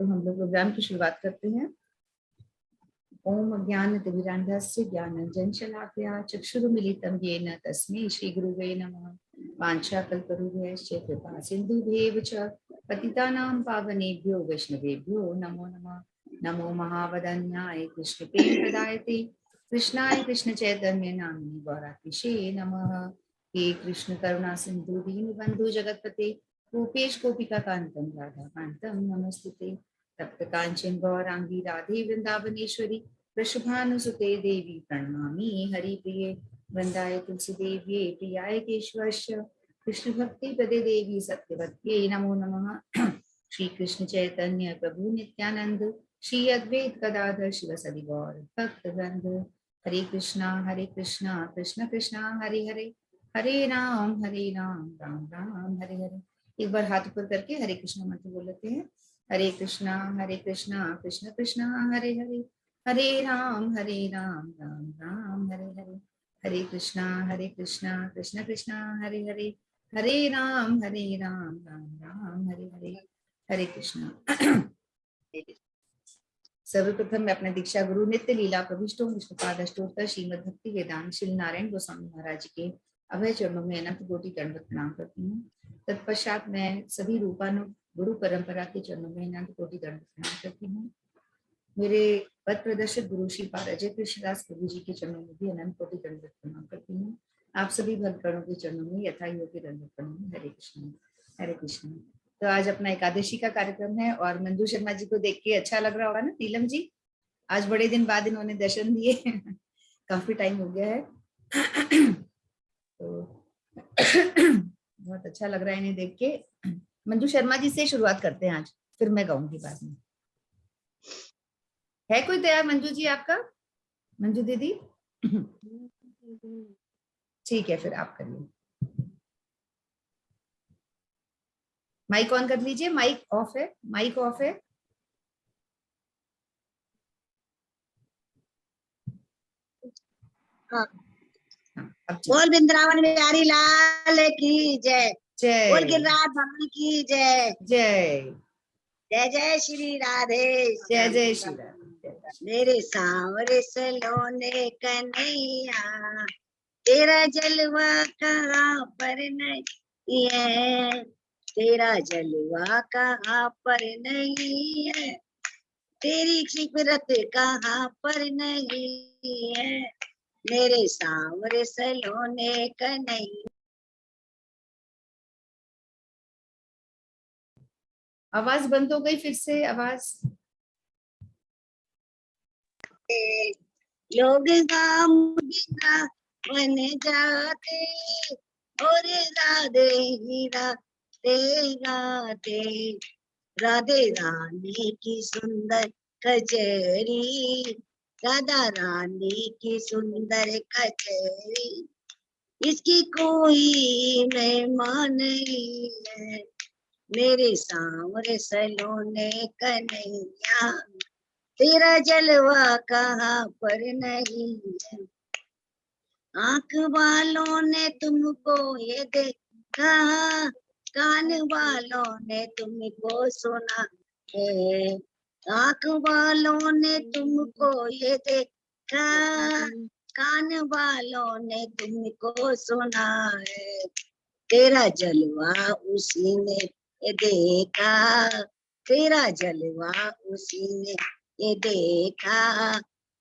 तो हम लोग प्रोग्राम की शुरुआत करते हैं। ओम अज्ञानतिमिरान्धस्य ज्ञानाञ्जनशलाकया चक्षुरुन्मीलितं येन तस्मै श्रीगुरुवे नमः। वाञ्छाकल्पतरुभ्यश्च कृपा सिन्धुभ्येव च पतितानां पावनेभ्यो वैष्णवेभ्यो नमो नमः। नमो महावदन्याय कृष्णप्रेमप्रदायते कृष्णाय कृष्णचैतन्य नामिने गौरातिशे नमः। हे कृष्ण करुणा सिन्धु दीनबन्धु जगत्पते गोपेश गोपिका कान्तं राधाकान्तं नमोस्तुते। तप्त कांचन गौरांगी राधे वृंदावनेश्वरी वृषभानुसुते देवी प्रणमामि हरिप्रिये। वृंदाय तुलसी देव्ये प्रियाय केशवस्य कृष्ण भक्ति प्रदे देवी सत्यवत्यै नमो नमः। श्री कृष्ण चैतन्य प्रभु नित्यानंद श्री अद्वैत गदाधर शिवसदि गौर भक्तवृंद। हरे कृष्णा कृष्ण कृष्णा हरे हरे, हरे राम राम राम हरे हरे। एक बार हाथ ऊपर करके हरे कृष्णा मंत्र बोल लेते हैं। हरे कृष्णा कृष्ण कृष्णा हरे हरे, हरे राम राम राम हरे हरे। हरे कृष्णा कृष्ण कृष्णा हरे हरे, हरे राम राम राम हरे हरे। हरे कृष्णा। सर्वप्रथम मैं अपने दीक्षा गुरु नित्य लीला प्रविष्टो विष्णुपाद अष्टोत्तर श्रीमद भक्ति वेदांत श्री नारायण गोस्वामी महाराज के अभय चरणों में अनंत कोटि दंडवत प्रणाम करती हूँ। तत्पश्चात मैं सभी रूपानु गुरु परंपरा के चरणों में अनंत कोटि दंडवत प्रणाम करती हूँ। मेरे पद प्रदर्शक गुरु श्री पाद अजय कृष्णदास प्रभु जी के चरणों में भी अनंत कोटि दंडवत प्रणाम करती हूँ। आप सभी भक्तगणों के चरणों में यथा योग्य दंडवत प्रणाम। हरे कृष्ण हरे कृष्ण। तो आज अपना एकादशी का कार्यक्रम है और मंजू शर्मा जी को देख के अच्छा लग रहा होगा ना नीलम जी, आज बड़े दिन बाद इन्होंने दर्शन दिए। काफी टाइम हो गया है। तो बहुत अच्छा लग रहा है इन्हें देख के। मंजू शर्मा जी से शुरुआत करते हैं आज, फिर मैं गाऊंगी बाद में। है कोई तैयार मंजू जी आपका? मंजू दीदी ठीक है, फिर आप करिए। माइक ऑन कर लीजिए। माइक ऑफ है, माइक ऑफ है। हाँ। बोल वृंदावन बिहारी लाल की जय, जय। बोल गिरिराज भगवान की जय। जय जय जय श्री राधे, जय जय श्री राधे। मेरे सांवरे सलोने कन्हैया, तेरा जलवा कहाँ पर नहीं है, तेरा जलवा कहाँ पर नहीं है, तेरी सिफरत कहाँ पर नहीं है, मेरे सांवरे सलोने कन्हैया। आवाज बंद हो गई, फिर से आवाज। लोग गाम बिना बन जाते और राधे ही राधे गाते, राधे रानी की सुंदर कचेरी, राधा रानी की सुंदर कचेरी, इसकी कोई मेहमान नहीं है, मेरे सांवरे सलोने कन्हैया, तेरा जलवा कहाँ पर नहीं है, आंख वालों ने तुमको ये देखा, कान वालों ने तुमको सुना है, आंख वालों ने तुमको ये देखा, कान वालों ने तुमको सुना है, तेरा जलवा उसी ने देखा, तेरा जलवा उसी ने ये देखा,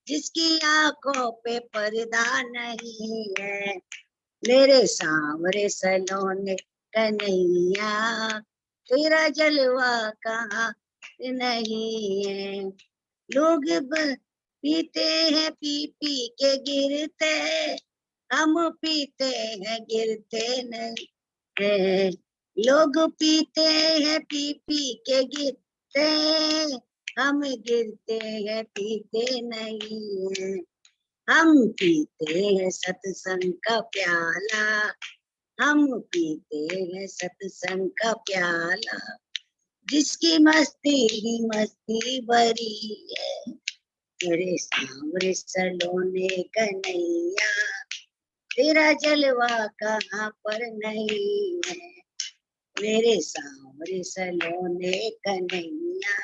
जिसकी आंखों पे पर्दा नहीं है, मेरे सांवरे सलोने कन्हैया, तेरा जलवा कहाँ नहीं है, लोग पीते हैं पी पी के गिरते, हम पीते हैं गिरते नहीं है, लोग पीते हैं पी पी के गिरते, हम गिरते हैं पीते नहीं है, हम पीते हैं सत्संग का प्याला, हम पीते हैं सत्संग का प्याला, जिसकी मस्ती ही मस्ती भरी है, मेरे सांवरे सलोने कन्हैया, तेरा जलवा कहाँ पर नहीं है, मेरे सांवरे सलोने कन्हैया,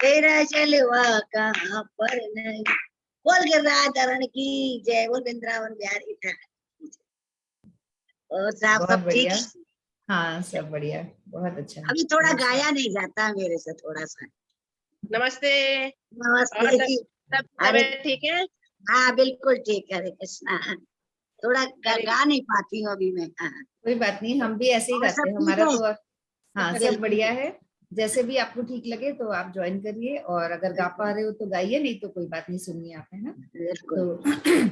तेरा चलवा कहाँ पर नहीं। बोल गिरिराज की जय, बोल वृंदावन बिहारी ठाकुर की जय। और साहब बहुत सब ठीक बढ़िया। है? हाँ सब बढ़िया, बहुत अच्छा। अभी थोड़ा नमस्कार। गाया नहीं जाता मेरे से, थोड़ा सा। नमस्ते। और नमस्ते जी। सब अरे तबीयत ठीक है? हाँ बिल्कुल ठीक है, हरे कृष्णा। थोड़ा हरे गा नहीं पाती हूँ अभी मैं। हाँ, कोई बात नहीं, हम भी ऐसे ही और गाते सब हैं, ठीक हमारा है? तो। हाँ सब बिल्कुल बढ़िया है। जैसे भी आपको ठीक लगे तो आप ज्वाइन करिए, और अगर गा पा रहे हो तो गाइए, नहीं तो कोई बात नहीं, सुनिए आप, है ना। बिल्कुल तो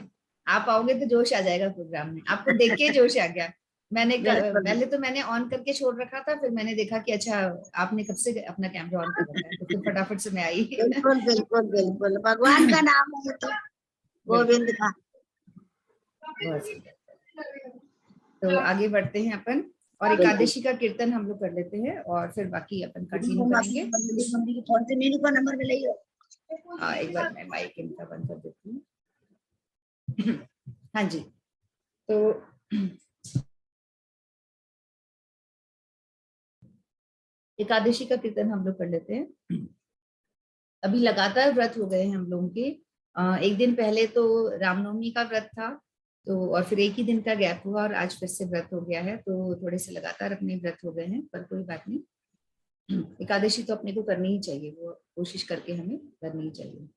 आप आओगे तो जोश आ जाएगा प्रोग्राम में, आपको देख के जोश आ गया। बिल्कुल पहले तो मैंने ऑन करके छोड़ रखा था, फिर मैंने देखा कि अच्छा आपने कब से अपना कैमरा ऑन कर रखा है, तो फिर फटाफट से मैं आई। बिल्कुल बिल्कुल बिल्कुल, भगवान का नाम है तो, बिल्कुल, गोविंद का। बहुत सुंदर। तो आगे बढ़ते हैं अपन, और बिल्कुल। एकादशी का कीर्तन हम लोग कर लेते हैं, और फिर बाकी अपन कंटिन्यू मम्मी करेंगे। मम्मी की फोन से मेनू का नंबर मिलेगा। हाँ एक बार मैं माइक इनका बंद कर देती हूँ। हाँ जी। तो एकादशी का कीर्तन हम लोग कर लेते हैं। अभी लगातार व्रत हो गए हैं हम लोगों के। एक दिन पहले तो रामनवमी का व्रत था, तो और फिर एक ही दिन का गैप हुआ, और आज फिर से व्रत हो गया है, तो थोड़े से लगातार अपने व्रत हो गए हैं, पर कोई बात नहीं। एकादशी तो अपने को करनी ही चाहिए, वो कोशिश करके हमें करनी ही चाहिए।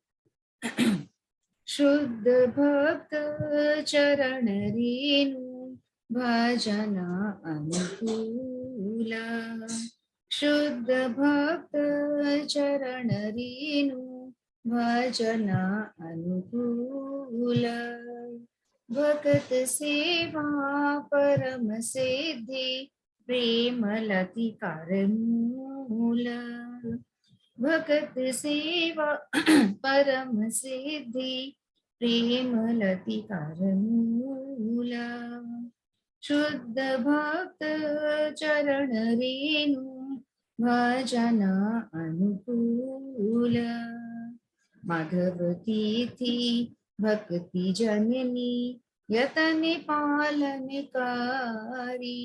शुद्ध भक्त चरण रेणु भजन अनुकूल। शुद्ध भक्त चरण रेणु भजन अनुकूल। भगत सेवा परम सिद्धि प्रेम लति मूल। भगत सेवा परम सिद्धि प्रेम लति मूल। शुद्ध भक्त चरण रेणु भजन अनुकूल। माधव तीर्थी भक्ति जननी यतन पालन कारी।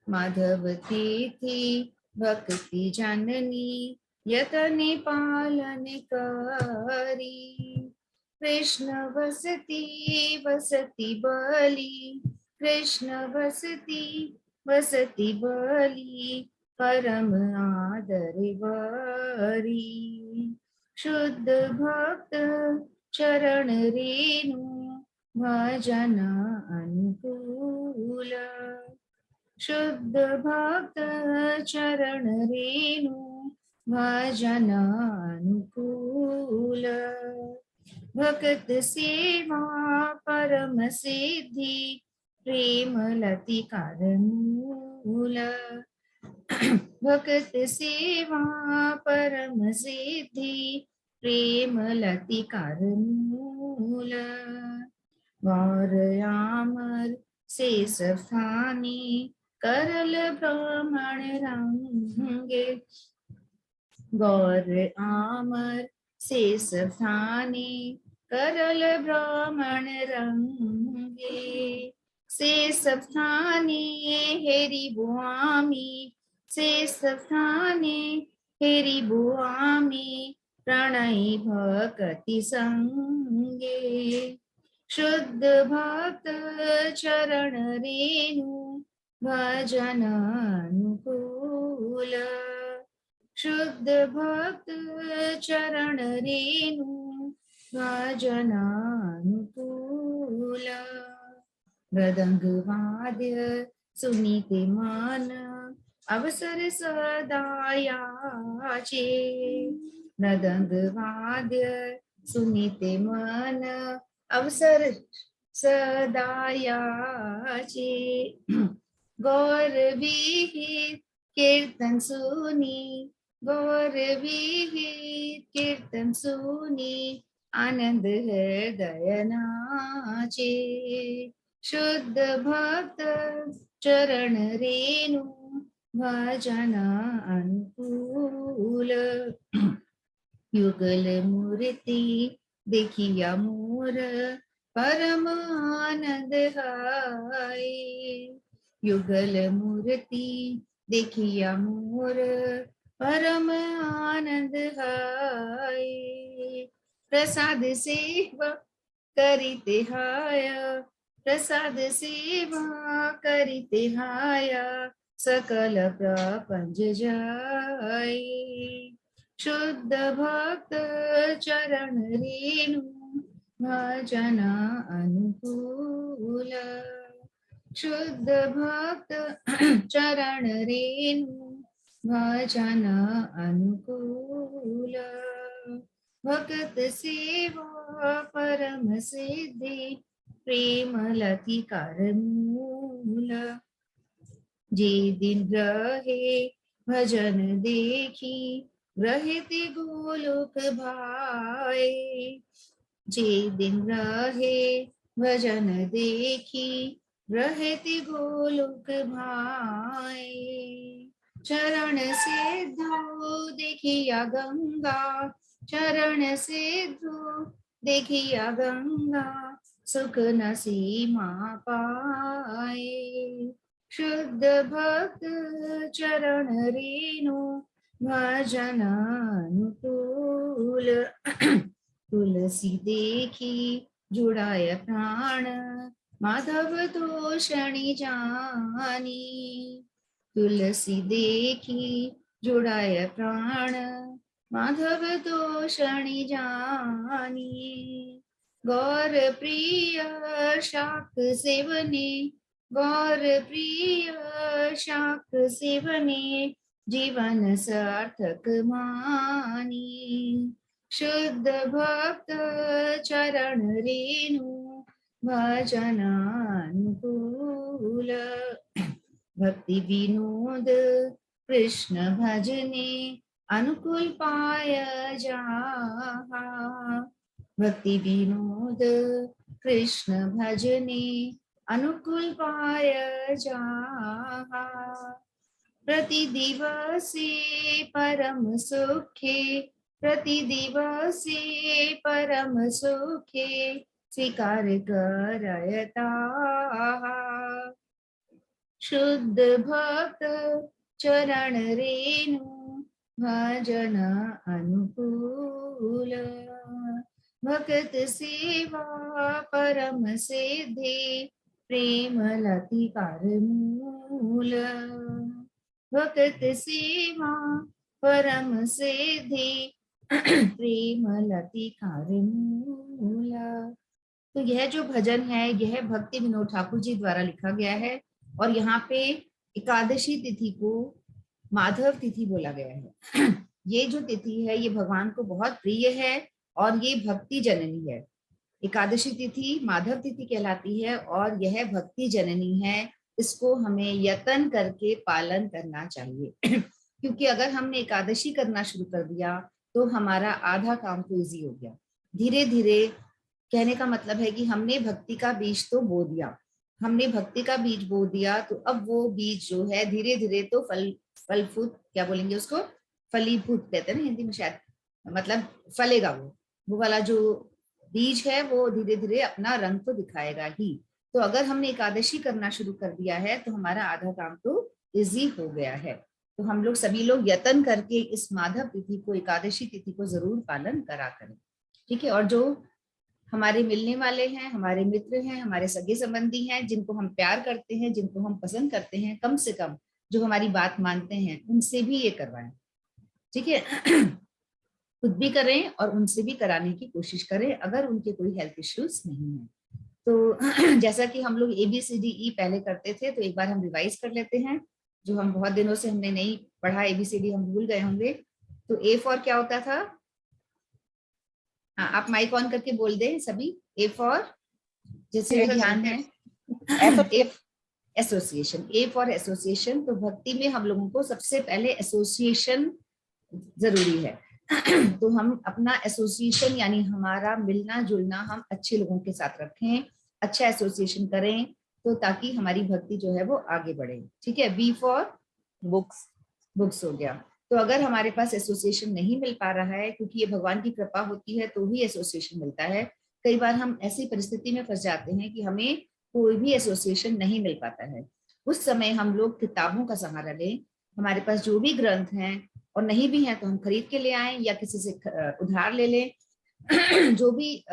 माधव तीर्थी भक्ति जननी यतन पालन कारी। कृष्ण वसती वसती बलि, कृष्ण वसती वसती बलि परम आदर वारी। शुद्ध भक्त चरण रेणु भजन अनुकूल। शुद्ध भक्त चरण रेणु भजन अनुकूल। भगत सेवा परम सिद्धि प्रेम लति मूल। भगत सेवा परम सिद्धि प्रेम लति मूल। गौर आमर शेष स्थानी करल ब्राह्मण रंगे। गौर आमर शेष स्थानी करल ब्राह्मण रंगे। शेष स्थानी हेरी बुआमी, शेष स्थानी हेरी बुआमी प्रणय भक्ति संगे। शुद्ध भक्त चरण रेणु भजन अनुकूल। शुद्ध भक्त चरण रेणु भजन अनुकूल। मृदंग वाद्य सुनीते मन अवसर सदायाचे। मृदंग वाद्य सुनीते मन अवसर सदायाचे। गौर विहित कीर्तन सुनी, गौर विहित कीर्तन सुनी आनंद हृदय नाचे। शुद्ध भक्त चरण रेणु भजन अनुकूल। युगल मूर्ति देखिया मोर परम आनंद हाय। युगल मूर्ति देखिया मोर परम आनंद है। प्रसाद सेवा करिते हाय, प्रसाद सेवा करिते हाय, सकल प्रपंच जाय। शुद्ध भक्त चरण रेणु, भजन अनुकूल। शुद्ध भक्त चरण रेणु, भजन अनुकूल। भगत सेवा परम सिद्धि, प्रेम लति कर मूल। जे दिन रहे भजन देखी, रहते गोलोक भाए। जे दिन रहे भजन देखी, रहते गोलोक भाए। चरण सिद्धो देखिया गंगा, चरण सिद्धो देखिया गंगा, सुख न सीमा पाए। शुद्ध भक्त चरण रेणु, भजन अनुकूल। तुलसी देखी जुड़ाय प्राण, माधव तोषणी जानी। तुलसी देखी जुड़ाय प्राण, माधव तोषणी जानी। गौर प्रिय शाक सेवने, गौर प्रिय शाक सेवने, जीवन सार्थक मानी। शुद्ध भक्त चरण रेणु, भजन अनुकूल। भक्ति विनोद कृष्ण भजने, अनुकूल पाय जाहा। भक्ति विनोद कृष्ण भजने, अनुकूल पाय जाहा। प्रति दिवसे परम सुखे, प्रति दिवसे परम सुखे, स्वीकार करयता। शुद्ध भक्त चरण रेणु, भजन अनुकूल। भगत सेवा परम सिद्धि, प्रेम लति कर मूल। भगत सेवा परम सिद्धि, प्रेम लति कर मूल। तो यह जो भजन है, यह भक्ति विनोद ठाकुर जी द्वारा लिखा गया है। और यहाँ पे एकादशी तिथि को माधव तिथि बोला गया है। ये जो तिथि है ये भगवान को बहुत प्रिय है और ये भक्ति जननी है। एकादशी तिथि माधव तिथि कहलाती है और यह भक्ति जननी है। इसको हमें यत्न करके पालन करना चाहिए। क्योंकि अगर हमने एकादशी करना शुरू कर दिया तो हमारा आधा काम तो इजी हो गया। धीरे धीरे, कहने का मतलब है कि हमने भक्ति का बीज तो बो दिया, हमने भक्ति का बीज बो दिया, तो अब वो बीज जो है धीरे धीरे तो फलफूट, क्या बोलेंगे उसको, फलीभूत कहते हैं ना हिंदी में शायद, मतलब फलेगा। वो वाला जो बीज है वो धीरे धीरे अपना रंग तो दिखाएगा ही। तो अगर हमने एकादशी करना शुरू कर दिया है तो हमारा आधा काम तो इजी हो गया है। तो हम लोग सभी लोग यत्न करके इस माधव तिथि को, एकादशी तिथि को जरूर पालन करा करें, ठीक है। और जो हमारे मिलने वाले हैं, हमारे मित्र हैं, हमारे सगे संबंधी हैं, जिनको हम प्यार करते हैं, जिनको हम पसंद करते हैं, कम से कम जो हमारी बात मानते हैं, उनसे भी ये करवाएं, ठीक है। खुद भी करें और उनसे भी कराने की कोशिश करें अगर उनके कोई हेल्थ इश्यूज नहीं है तो। जैसा कि हम लोग ABCDE पहले करते थे, तो एक बार हम रिवाइज कर लेते हैं, जो हम बहुत दिनों से हमने नहीं पढ़ा, ABCD हम भूल गए होंगे। तो A फॉर क्या होता था? हाँ, आप माइक ऑन करके बोल दें सभी। A फॉर, जैसे ध्यान है, एसोसिएशन। A for association. तो भक्ति में हम लोगों को सबसे पहले एसोसिएशन जरूरी है। तो हम अपना एसोसिएशन यानी हमारा मिलना जुलना हम अच्छे लोगों के साथ रखें, अच्छा एसोसिएशन करें, तो ताकि हमारी भक्ति जो है वो आगे बढ़े, ठीक है। B फॉर बुक्स, बुक्स हो गया। तो अगर हमारे पास एसोसिएशन नहीं मिल पा रहा है, क्योंकि ये भगवान की कृपा होती है तो ही एसोसिएशन मिलता है। कई बार हम ऐसी परिस्थिति में फंस जाते हैं कि हमें कोई भी एसोसिएशन नहीं मिल पाता है। उस समय हम लोग किताबों का सहारा लें। हमारे पास जो भी ग्रंथ हैं और नहीं भी है तो हम खरीद के ले आए या किसी से उधार ले लें। जो भी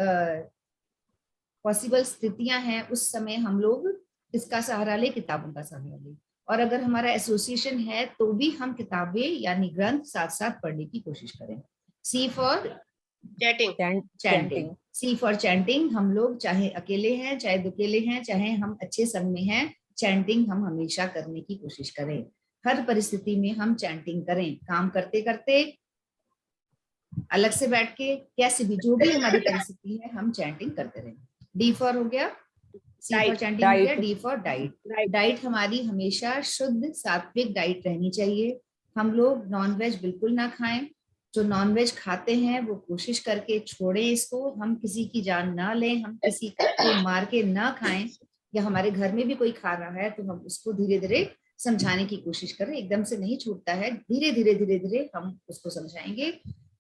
पॉसिबल स्थितियां हैं उस समय हम लोग किसका सहारा ले, किताबों का सहारा ले। और अगर हमारा एसोसिएशन है तो भी हम किताबें यानी ग्रंथ साथ साथ पढ़ने की कोशिश करें। C for chatting. Chanting, C for chanting. हम लोग चाहे अकेले हैं, चाहे दुकेले हैं, चाहे हम अच्छे संग में हैं, चैंटिंग हम हमेशा करने की कोशिश करें। हर परिस्थिति में हम चैंटिंग करें, काम करते करते, अलग से बैठ के, कैसे भी, जो भी हमारी परिस्थिति है हम चैंटिंग करते रहें। डी फॉर हो गया, सी फॉर चैंटिंग हो गया, डी फॉर डाइट। डाइट हमारी हमेशा शुद्ध सात्विक डाइट रहनी चाहिए। हम लोग नॉनवेज बिल्कुल ना खाएं। जो नॉनवेज खाते हैं वो कोशिश करके छोड़ें इसको। हम किसी की जान ना लें, हम किसी को मार के ना खाएं, या हमारे घर में भी कोई खा रहा है तो हम उसको धीरे धीरे समझाने की कोशिश करें। एकदम से नहीं छूटता है, धीरे धीरे हम उसको समझाएंगे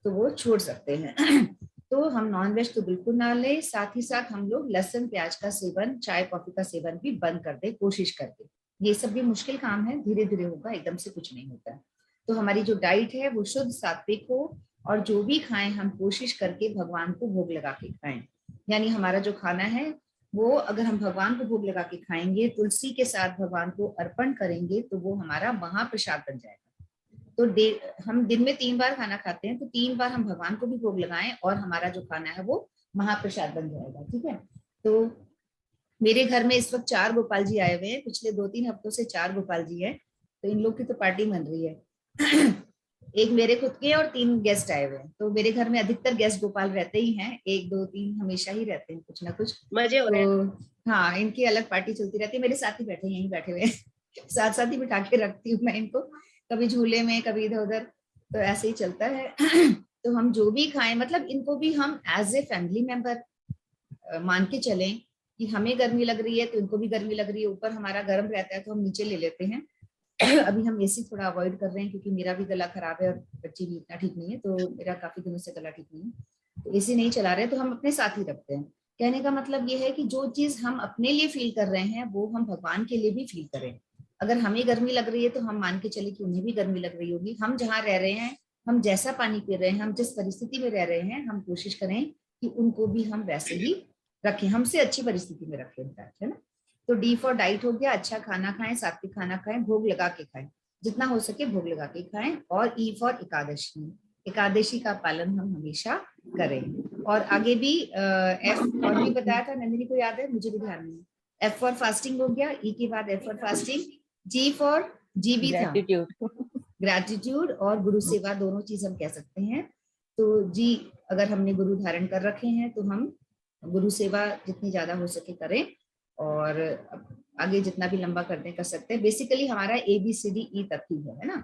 तो वो छोड़ सकते हैं। तो हम नॉनवेज तो बिल्कुल ना लें। साथ ही साथ हम लोग लहसुन प्याज का सेवन, चाय कॉफी का सेवन भी बंद कर दे कोशिश करके। ये सब भी मुश्किल काम है, धीरे धीरे होगा, एकदम से कुछ नहीं होता। तो हमारी जो डाइट है वो शुद्ध सात्विक हो, और जो भी खाएं हम कोशिश करके भगवान को भोग लगा के खाएं। यानी हमारा जो खाना है वो अगर हम भगवान को भोग लगा के खाएंगे, तुलसी के साथ भगवान को अर्पण करेंगे, तो वो हमारा महाप्रसाद बन जाएगा। तो हम दिन में 3 बार खाना खाते हैं, तो 3 बार हम भगवान को भी भोग लगाएं और हमारा जो खाना है वो महाप्रसाद बन जाएगा। ठीक है। तो मेरे घर में इस वक्त 4 गोपाल जी आए हुए हैं, पिछले 2-3 हफ्तों से 4 गोपाल जी हैं, तो इन लोग की तो पार्टी बन रही है। एक मेरे खुद के और 3 गेस्ट आए हुए हैं। तो मेरे घर में अधिकतर गेस्ट गोपाल रहते ही हैं, 1 2 3 हमेशा ही रहते हैं, कुछ ना कुछ मजे हो रहे हैं। तो हाँ, इनकी अलग पार्टी चलती रहती है। मेरे साथ ही बैठे, यहीं बैठे हुए हैं। साथ साथ ही बिठा के रखती हूँ मैं इनको, कभी झूले में, कभी इधर उधर, तो ऐसे ही चलता है। तो हम जो भी खाएं, मतलब इनको भी हम एज ए फैमिली मेंबर मान के चलें कि हमें गर्मी लग रही है तो इनको भी गर्मी लग रही है। ऊपर हमारा गर्म रहता है तो हम नीचे ले लेते हैं। अभी हम एसी थोड़ा अवॉइड कर रहे हैं क्योंकि मेरा भी गला खराब है और बच्ची भी इतना ठीक नहीं है, तो मेरा काफी दिनों से गला ठीक नहीं है, तो एसी नहीं चला रहे, तो हम अपने साथ ही रखते हैं। कहने का मतलब ये है कि जो चीज हम अपने लिए फील कर रहे हैं वो हम भगवान के लिए भी फील करें। अगर हमें गर्मी लग रही है तो हम मान के चले कि उन्हें भी गर्मी लग रही होगी। हम जहाँ रह रहे हैं, हम जैसा पानी पी रहे हैं, हम जिस परिस्थिति में रह रहे हैं, हम कोशिश करें कि उनको भी हम वैसे ही रखें, हमसे अच्छी परिस्थिति में रखें, है ना। तो डी फॉर डाइट हो गया, अच्छा खाना खाएं, सात्विक खाना खाएं, भोग लगा के खाएं, जितना हो सके भोग लगा के खाएं। और ई फॉर एकादशी, एकादशी का पालन हम हमेशा करें। और आगे भी एफ और भी बताया था, नंदिनी को याद है, मुझे भी ध्यान नहीं। एफ फॉर फास्टिंग हो गया, ई के बाद F for fasting, G for G भी था, ग्रैटिट्यूड और गुरु सेवा, दोनों चीज हम कह सकते हैं। तो जी, अगर हमने गुरु धारण कर रखे हैं तो हम गुरु सेवा जितनी ज्यादा हो सके करें, और आगे जितना भी लंबा करने कर सकते हैं। बेसिकली हमारा ABCDE तक ही है ना।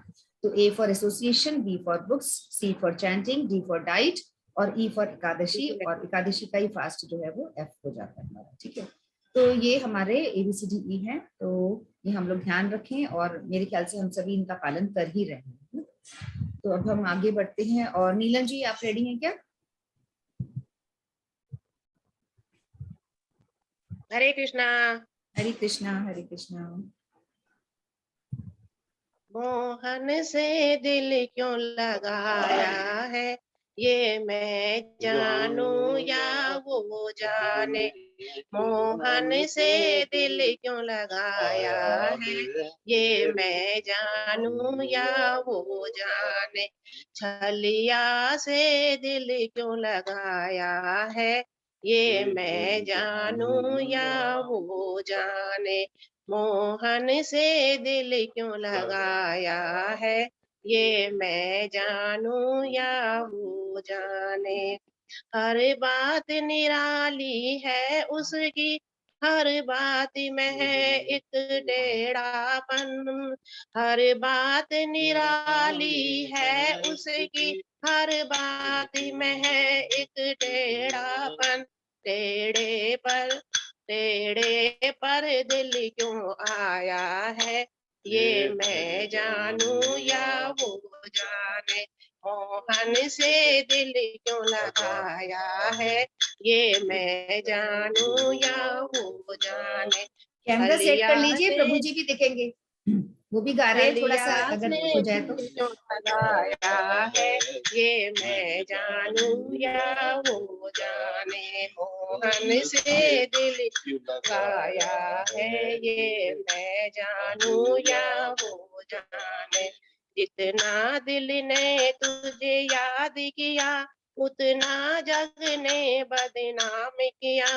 तो A for association, B for books, C for chanting, D for diet, और E फॉर एकादशी, और एकादशी का ही फास्ट जो है वो F हो जाता है हमारा। ठीक है। तो ये हमारे ABCDE हैं, तो ये हम लोग ध्यान रखें, और मेरे ख्याल से हम सभी इनका पालन कर ही रहे हैं। तो अब हम आगे बढ़ते हैं, और नीलम जी आप रेडी हैं क्या? हरे कृष्णा। हरे कृष्णा, हरे कृष्णा। मोहन से दिल क्यों लगाया है, ये मैं जानूं या वो जाने। मोहन से दिल क्यों लगाया है, ये मैं जानूं या वो जाने। छलिया से दिल क्यों लगाया है, ये मैं जानूं या वो जाने। मोहन से दिल क्यों लगाया है, ये मैं जानूं या वो जाने। हर बात निराली है उसकी, हर बात में है एक टेढ़ापन। हर बात निराली है उसकी, हर बात में है एक टेढ़ापन। टेढ़े पर दिल क्यों आया है, ये मैं जानूं या वो जाने। मोहन से दिल क्यों लगाया है, ये मैं जानूं या वो जाने। कैमरा सेट कर लीजिए, से प्रभु जी भी दिखेंगे, वो भी गा रहे हैं, थोड़ा सा छलिया अगर से हो जाए तो। दिल जो लगाया है ये मैं जानू या वो जाने, मोहन से दिल लगाया है ये मैं जानू या वो जाने। जितना दिल ने तुझे याद किया उतना जग ने बदनाम किया,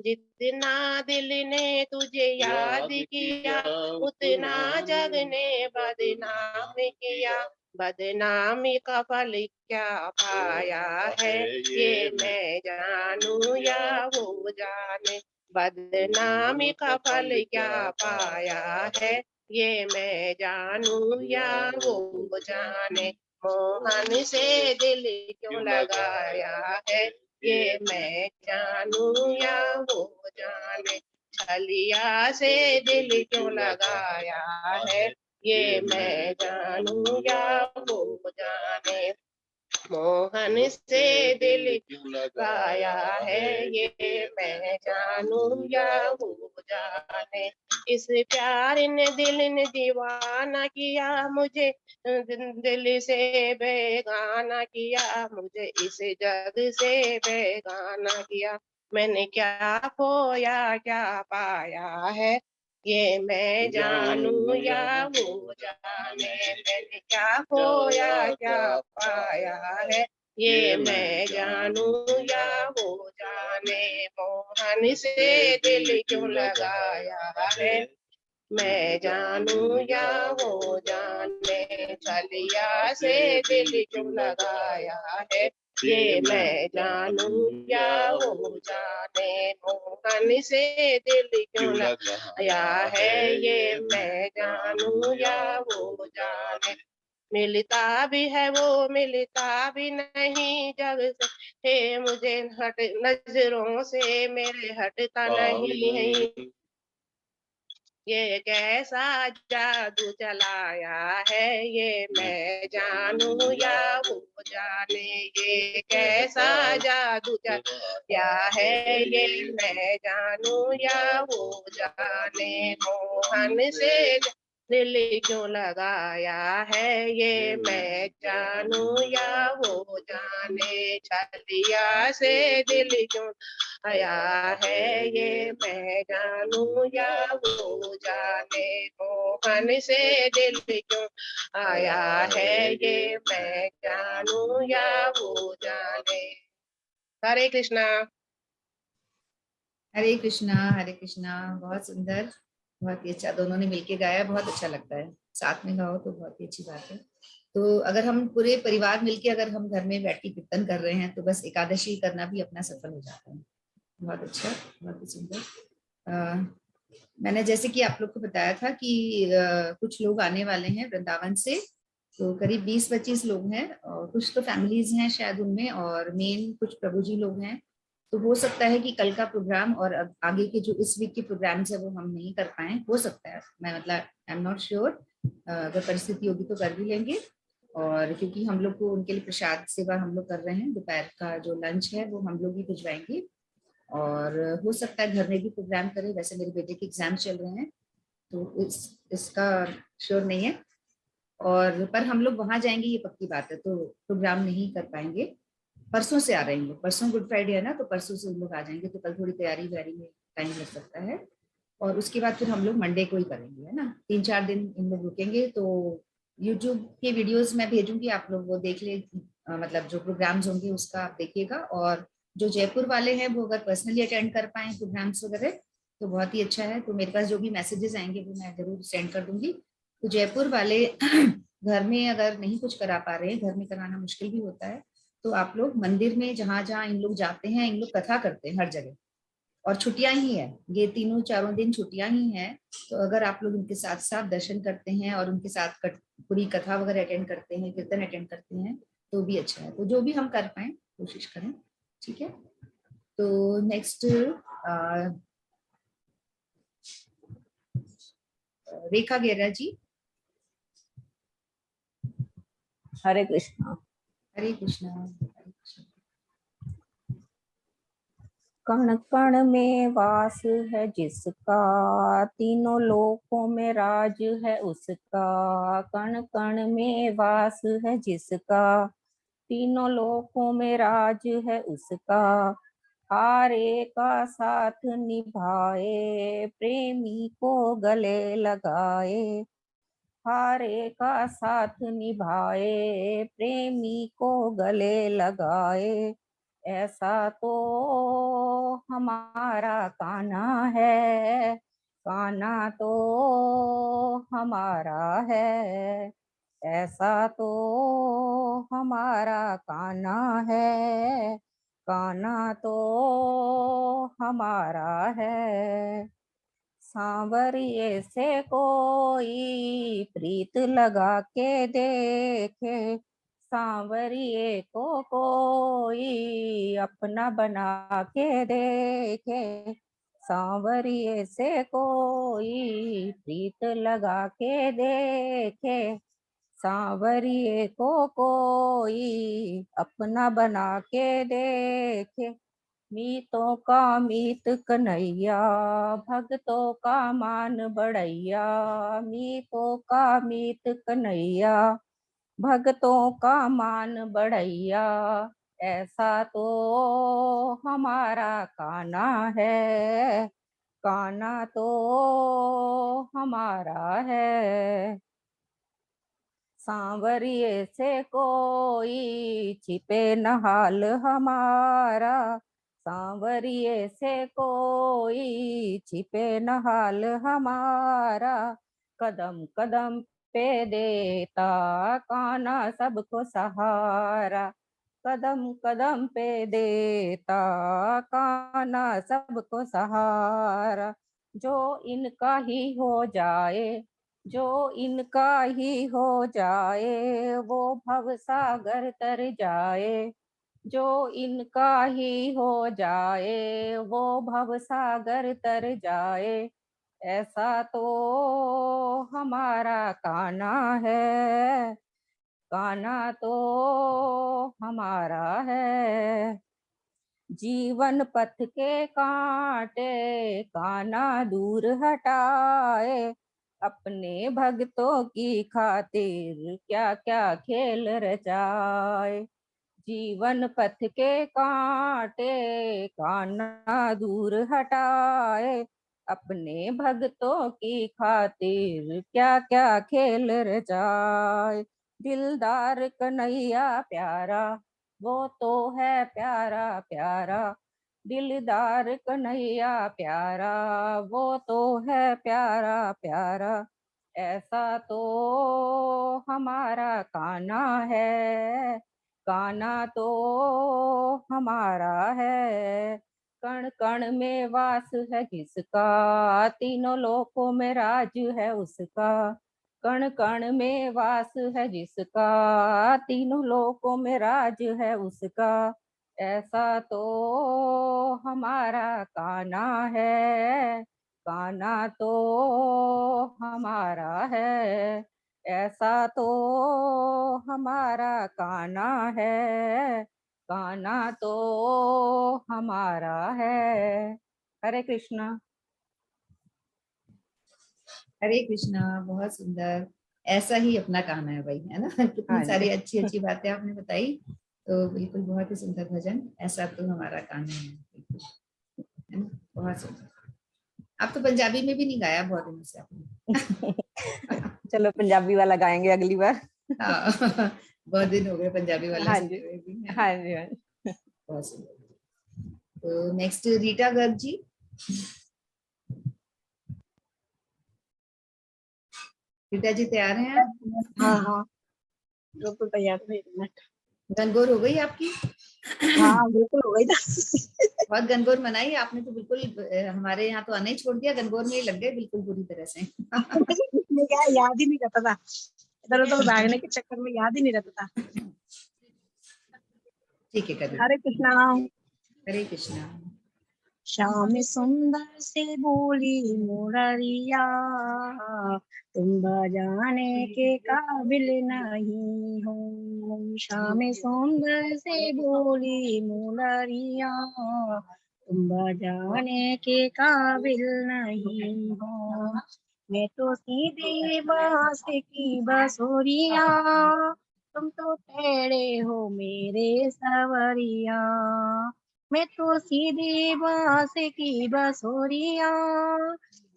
जितना दिल ने तुझे याद किया उतना जग ने बदनाम किया, बदनामी का फल क्या पाया है ये मैं जानू या वो जाने, बदनामी का फल क्या पाया है ये मैं जानू या वो जाने, मोहन से दिल क्यों लगाया है ये मैं जानू या वो जाने, छलिया से दिल क्यों लगाया है ये मैं जानू या वो जाने, मोहन से दिल क्यों लगाया है ये मैं जानू या वो जाने। इस प्यार ने दिल ने दीवाना किया मुझे, दिल से बेगाना किया मुझे, इस जग से बेगाना किया, मैंने क्या खोया क्या पाया है ये मैं जानू या वो जाने, मैंने क्या खोया क्या पाया है ये मैं जानू या वो जाने, मोहन से दिल क्यों लगाया है मैं जानू या वो जाने, छलिया से दिल क्यों लगाया है ये मैं जानू या वो जाने, मोहन से दिल क्यों लगाया है ये मैं जानू या वो जाने, मिलता भी है वो मिलता भी नहीं जग से, हे मुझे हट नजरों से मेरे हटता नहीं है, ये कैसा जादू चलाया है ये मैं जानू या वो जाने, ये कैसा जादू चलाया है ये मैं जानू या वो जाने, मोहन से दिल क्यों लगाया है ये मैं जानू या वो जाने, छलिया से दिल क्यों आया है ये मैं जानू या वो जाने, मोहन से दिल क्यों आया है ये मैं जानू या वो जाने। हरे कृष्णा। हरे कृष्णा हरे कृष्णा। बहुत सुंदर, बहुत ही अच्छा, दोनों ने मिलके गाया, बहुत अच्छा लगता है, साथ में गाओ तो बहुत ही अच्छी बात है। तो अगर हम पूरे परिवार मिलके अगर हम घर में बैठ के कीर्तन कर रहे हैं तो बस एकादशी करना भी अपना सफल हो जाता है। बहुत अच्छा, बहुत ही सुंदर। मैंने जैसे कि आप लोग को बताया था कि कुछ लोग आने वाले हैं वृंदावन से, तो करीब 20-25 लोग हैं, और कुछ तो फैमिलीज हैं शायद उनमें, और मेन कुछ प्रभु जी लोग हैं। तो हो सकता है कि कल का प्रोग्राम और आगे के जो इस वीक के प्रोग्राम्स है वो हम नहीं कर पाए, हो सकता है, मैं मतलब आई एम नॉट श्योर, अगर परिस्थिति होगी तो कर भी लेंगे। और क्योंकि हम लोग को उनके लिए प्रसाद सेवा हम लोग कर रहे हैं, दोपहर का जो लंच है वो हम लोग ही भिजवाएंगे, और हो सकता है घर में भी प्रोग्राम करें, वैसे मेरे बेटे के एग्जाम चल रहे हैं तो इसका श्योर नहीं है, और पर हम लोग वहां जाएंगे ये पक्की बात है, तो प्रोग्राम नहीं कर पाएंगे। परसों से आ रहे हैं लोग, परसों गुड फ्राइडे है ना, तो परसों से लोग आ जाएंगे, तो कल थोड़ी तैयारी वैयारी में टाइम लग सकता है, और उसके बाद फिर हम लोग मंडे को ही करेंगे, है ना, 3-4 दिन इन लोग रुकेंगे। तो यूट्यूब के वीडियोस मैं भेजूंगी, आप लोग वो देख ले, मतलब जो प्रोग्राम्स होंगे उसका आप देखिएगा, और जो जयपुर वाले हैं वो अगर पर्सनली अटेंड कर पाए प्रोग्राम्स वगैरह तो बहुत ही अच्छा है, तो मेरे पास जो भी मैसेजेस आएंगे वो मैं जरूर सेंड कर दूंगी। तो जयपुर वाले घर में अगर नहीं कुछ करा पा रहे हैं, घर में कराना मुश्किल भी होता है, तो आप लोग मंदिर में जहां जहां इन लोग जाते हैं, इन लोग कथा करते हैं हर जगह, और छुट्टियां ही है, ये 3-4 दिन छुट्टियां ही हैं, तो अगर आप लोग उनके साथ साथ दर्शन करते हैं और उनके साथ पूरी कथा वगैरह अटेंड करते हैं, कीर्तन अटेंड करते हैं तो भी अच्छा है, तो जो भी हम कर पाए कोशिश करें, ठीक है। तो नेक्स्ट रेखा गेरा जी। हरे कृष्णा। हरे कृष्णा हरे कृष्णा। कण कण में वास है जिसका, तीनों लोकों में राज है उसका। कण कण में वास है जिसका, तीनों लोकों में राज है उसका। हर एक का साथ निभाए, प्रेमी को गले लगाए। हर एक का साथ निभाए, प्रेमी को गले लगाए। ऐसा तो हमारा कान्हा है, कान्हा तो हमारा है। ऐसा तो हमारा कान्हा है, कान्हा तो हमारा है। सांवरिये से कोई प्रीत लगा के देखे, सांवरिये को कोई अपना बना के देखे। सांवरिये से कोई प्रीत लगा के देखे, सांवरिये को कोई अपना बना के देखे। मीतों का मीत कन्हैया, भक्तों का मान बढ़ैया। मीतों का मीत कन्हैया, भक्तों का मान बढ़ैया। ऐसा तो हमारा कान्हा है, कान्हा तो हमारा है। सांवरिये से कोई छिपे न हाल हमारा, सांवरिये से कोई छिपे न हाल हमारा। कदम कदम पे देता कान्हा सबको सहारा, कदम कदम पे देता कान्हा सबको सहारा। जो इनका ही हो जाए, जो इनका ही हो जाए, वो भव सागर तर जाए। जो इनका ही हो जाए, वो भव सागर तर जाए। ऐसा तो हमारा कान्हा है, कान्हा तो हमारा है। जीवन पथ के कांटे कान्हा दूर हटाए, अपने भक्तों की खातिर क्या क्या खेल रचाए। जीवन पथ के कांटे कान्हा दूर हटाए, अपने भक्तों की खातिर क्या क्या खेल रचाए। दिलदार कन्हैया प्यारा, वो तो है प्यारा प्यारा। दिलदार कन्हैया प्यारा, वो तो है प्यारा प्यारा। ऐसा तो हमारा कान्हा है, कान्हा तो हमारा है। कण कण में वास है जिसका, तीनों लोकों में राज है उसका। कण कण में वास है जिसका, तीनों लोकों में राज है उसका। ऐसा तो हमारा कान्हा है, कान्हा तो हमारा है। ऐसा तो हमारा कान्हा है, कान्हा तो हमारा है। हरे कृष्णा। हरे कृष्णा। बहुत सुंदर। ऐसा ही अपना कान्हा है भाई, है ना। कितनी हाँ जी। सारी अच्छी अच्छी बातें आपने बताई। तो बिल्कुल बहुत ही सुंदर भजन, ऐसा तो हमारा कान्हा है, बिल्कुल, है ना। बहुत सुंदर। आप तो पंजाबी में भी नहीं गाया बहुत दिनों से आपने। चलो पंजाबी वाला गाएंगे अगली बार। हाँ, बहुत दिन हो गए पंजाबी वाला हाँ सुने जी, हुए भी, है ना। हाँ जी, हाँ जी। बहुत सुंदर। तो नेक्स्ट रीटा गर्ग जी। रीटा जी तैयार हैं आप? हाँ हाँ बिल्कुल तैयार हूँ, एक मिनट। गनगौर हो गई आपकी? हाँ बिल्कुल हो गई था। बहुत गनगौर मनाई आपने तो, बिल्कुल हमारे यहाँ तो आने ही छोड़ दिया, गनगौर में ही लग गए बिल्कुल पूरी तरह से। मुझे क्या याद ही नहीं रहता था, इधर उधर भागने के चक्कर में याद ही नहीं रहता था। ठीक है, करिए। हरे कृष्णा। हरे कृष्णा। श्याम सुंदर से बोली मुररिया, तुम बजाने के काबिल नहीं हो। श्याम सुंदर से बोली मुररिया, तुम बजाने के काबिल नहीं हो। मैं तो सीधी बांस की बसोरिया, तुम तो टेढ़े हो मेरे सवरिया। मैं तो सीधी बांस की बसोरिया,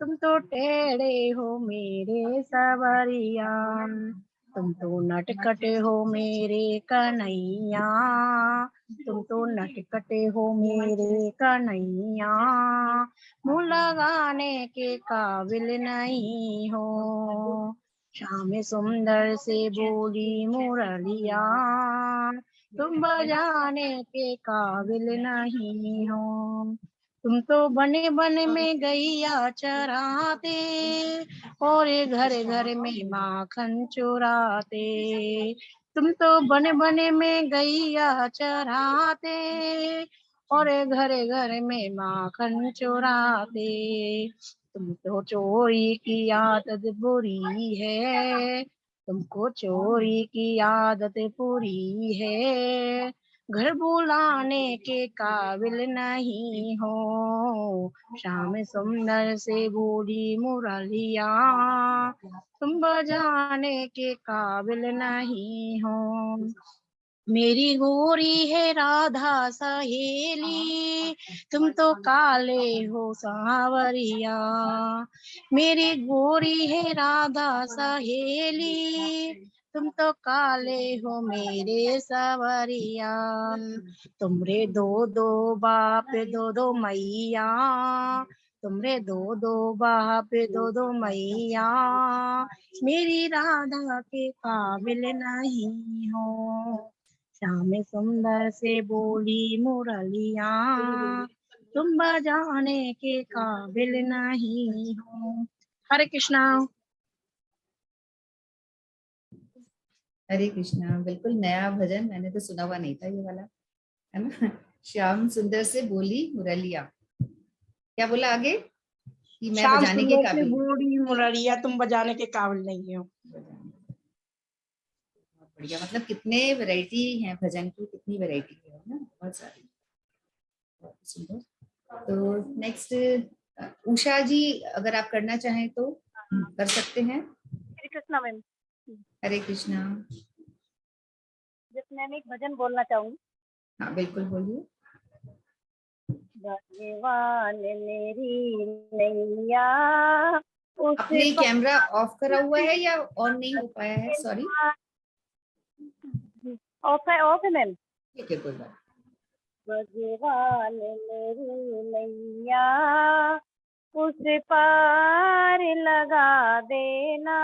तुम तो टेढ़े हो मेरे सवरिया। तुम तो नटखट हो मेरे कन्हैया, तुम तो नटखट हो मेरे कन्हैया। मुँह लगाने के काबिल नहीं हो। श्याम सुंदर से बोली मुरलिया, तुम बजाने के काबिल नहीं हो। तुम तो बने बने में गैया चराते, और घर घर में माखन चुराते। तुम तो बने बने में गैया चराते, और घर घर में माखन चुराते। तुम तो चोरी की आदत बुरी है, तुमको चोरी की आदत बुरी है। घर बुलाने के काबिल नहीं हो। श्याम सुंदर से बोली मुरलिया, तुम बजाने के काबिल नहीं हो। मेरी गोरी है राधा सहेली, तुम तो काले हो सांवरिया। मेरी गोरी है राधा सहेली, तुम तो काले हो मेरे सवरिया। तुमरे दो दो बाप दो दो मैया, तुमरे दो दो बाप दो दो मैया। मेरी राधा के काबिल नहीं हो। श्याम सुंदर से बोली मुरलिया, तुम बजाने के काबिल नहीं हो। हरे कृष्णा। हरे कृष्णा। बिल्कुल नया भजन, मैंने तो सुना हुआ नहीं था ये वाला, है ना। श्याम सुंदर से बोली मुरलिया, क्या बोला आगे कि मैं श्याम बजाने के सुंदर से काबिल। बोली मुरलिया, तुम बजाने के काबिल नहीं हो। बहुत बढ़िया, मतलब कितने वैरायटी है भजन की, कितनी वैरायटी है ना, बहुत सारी, बहुत सुंदर। तो नेक्स्ट उषा जी, अगर आप करना चाहें तो कर सकते हैं। हरे कृष्णा मैम। हरे कृष्णा। जैसे मैं एक भजन बोलना चाहूंगी। हाँ बिल्कुल बोलिए। भगवान मेरी नैया, अपने कैमरा ऑफ करा हुआ है या ऑन नहीं हो पाया है? सॉरी। ऑफ है मैम। ठीक है, कोई बात। भगवान मेरी नैया, उस पार लगा देना,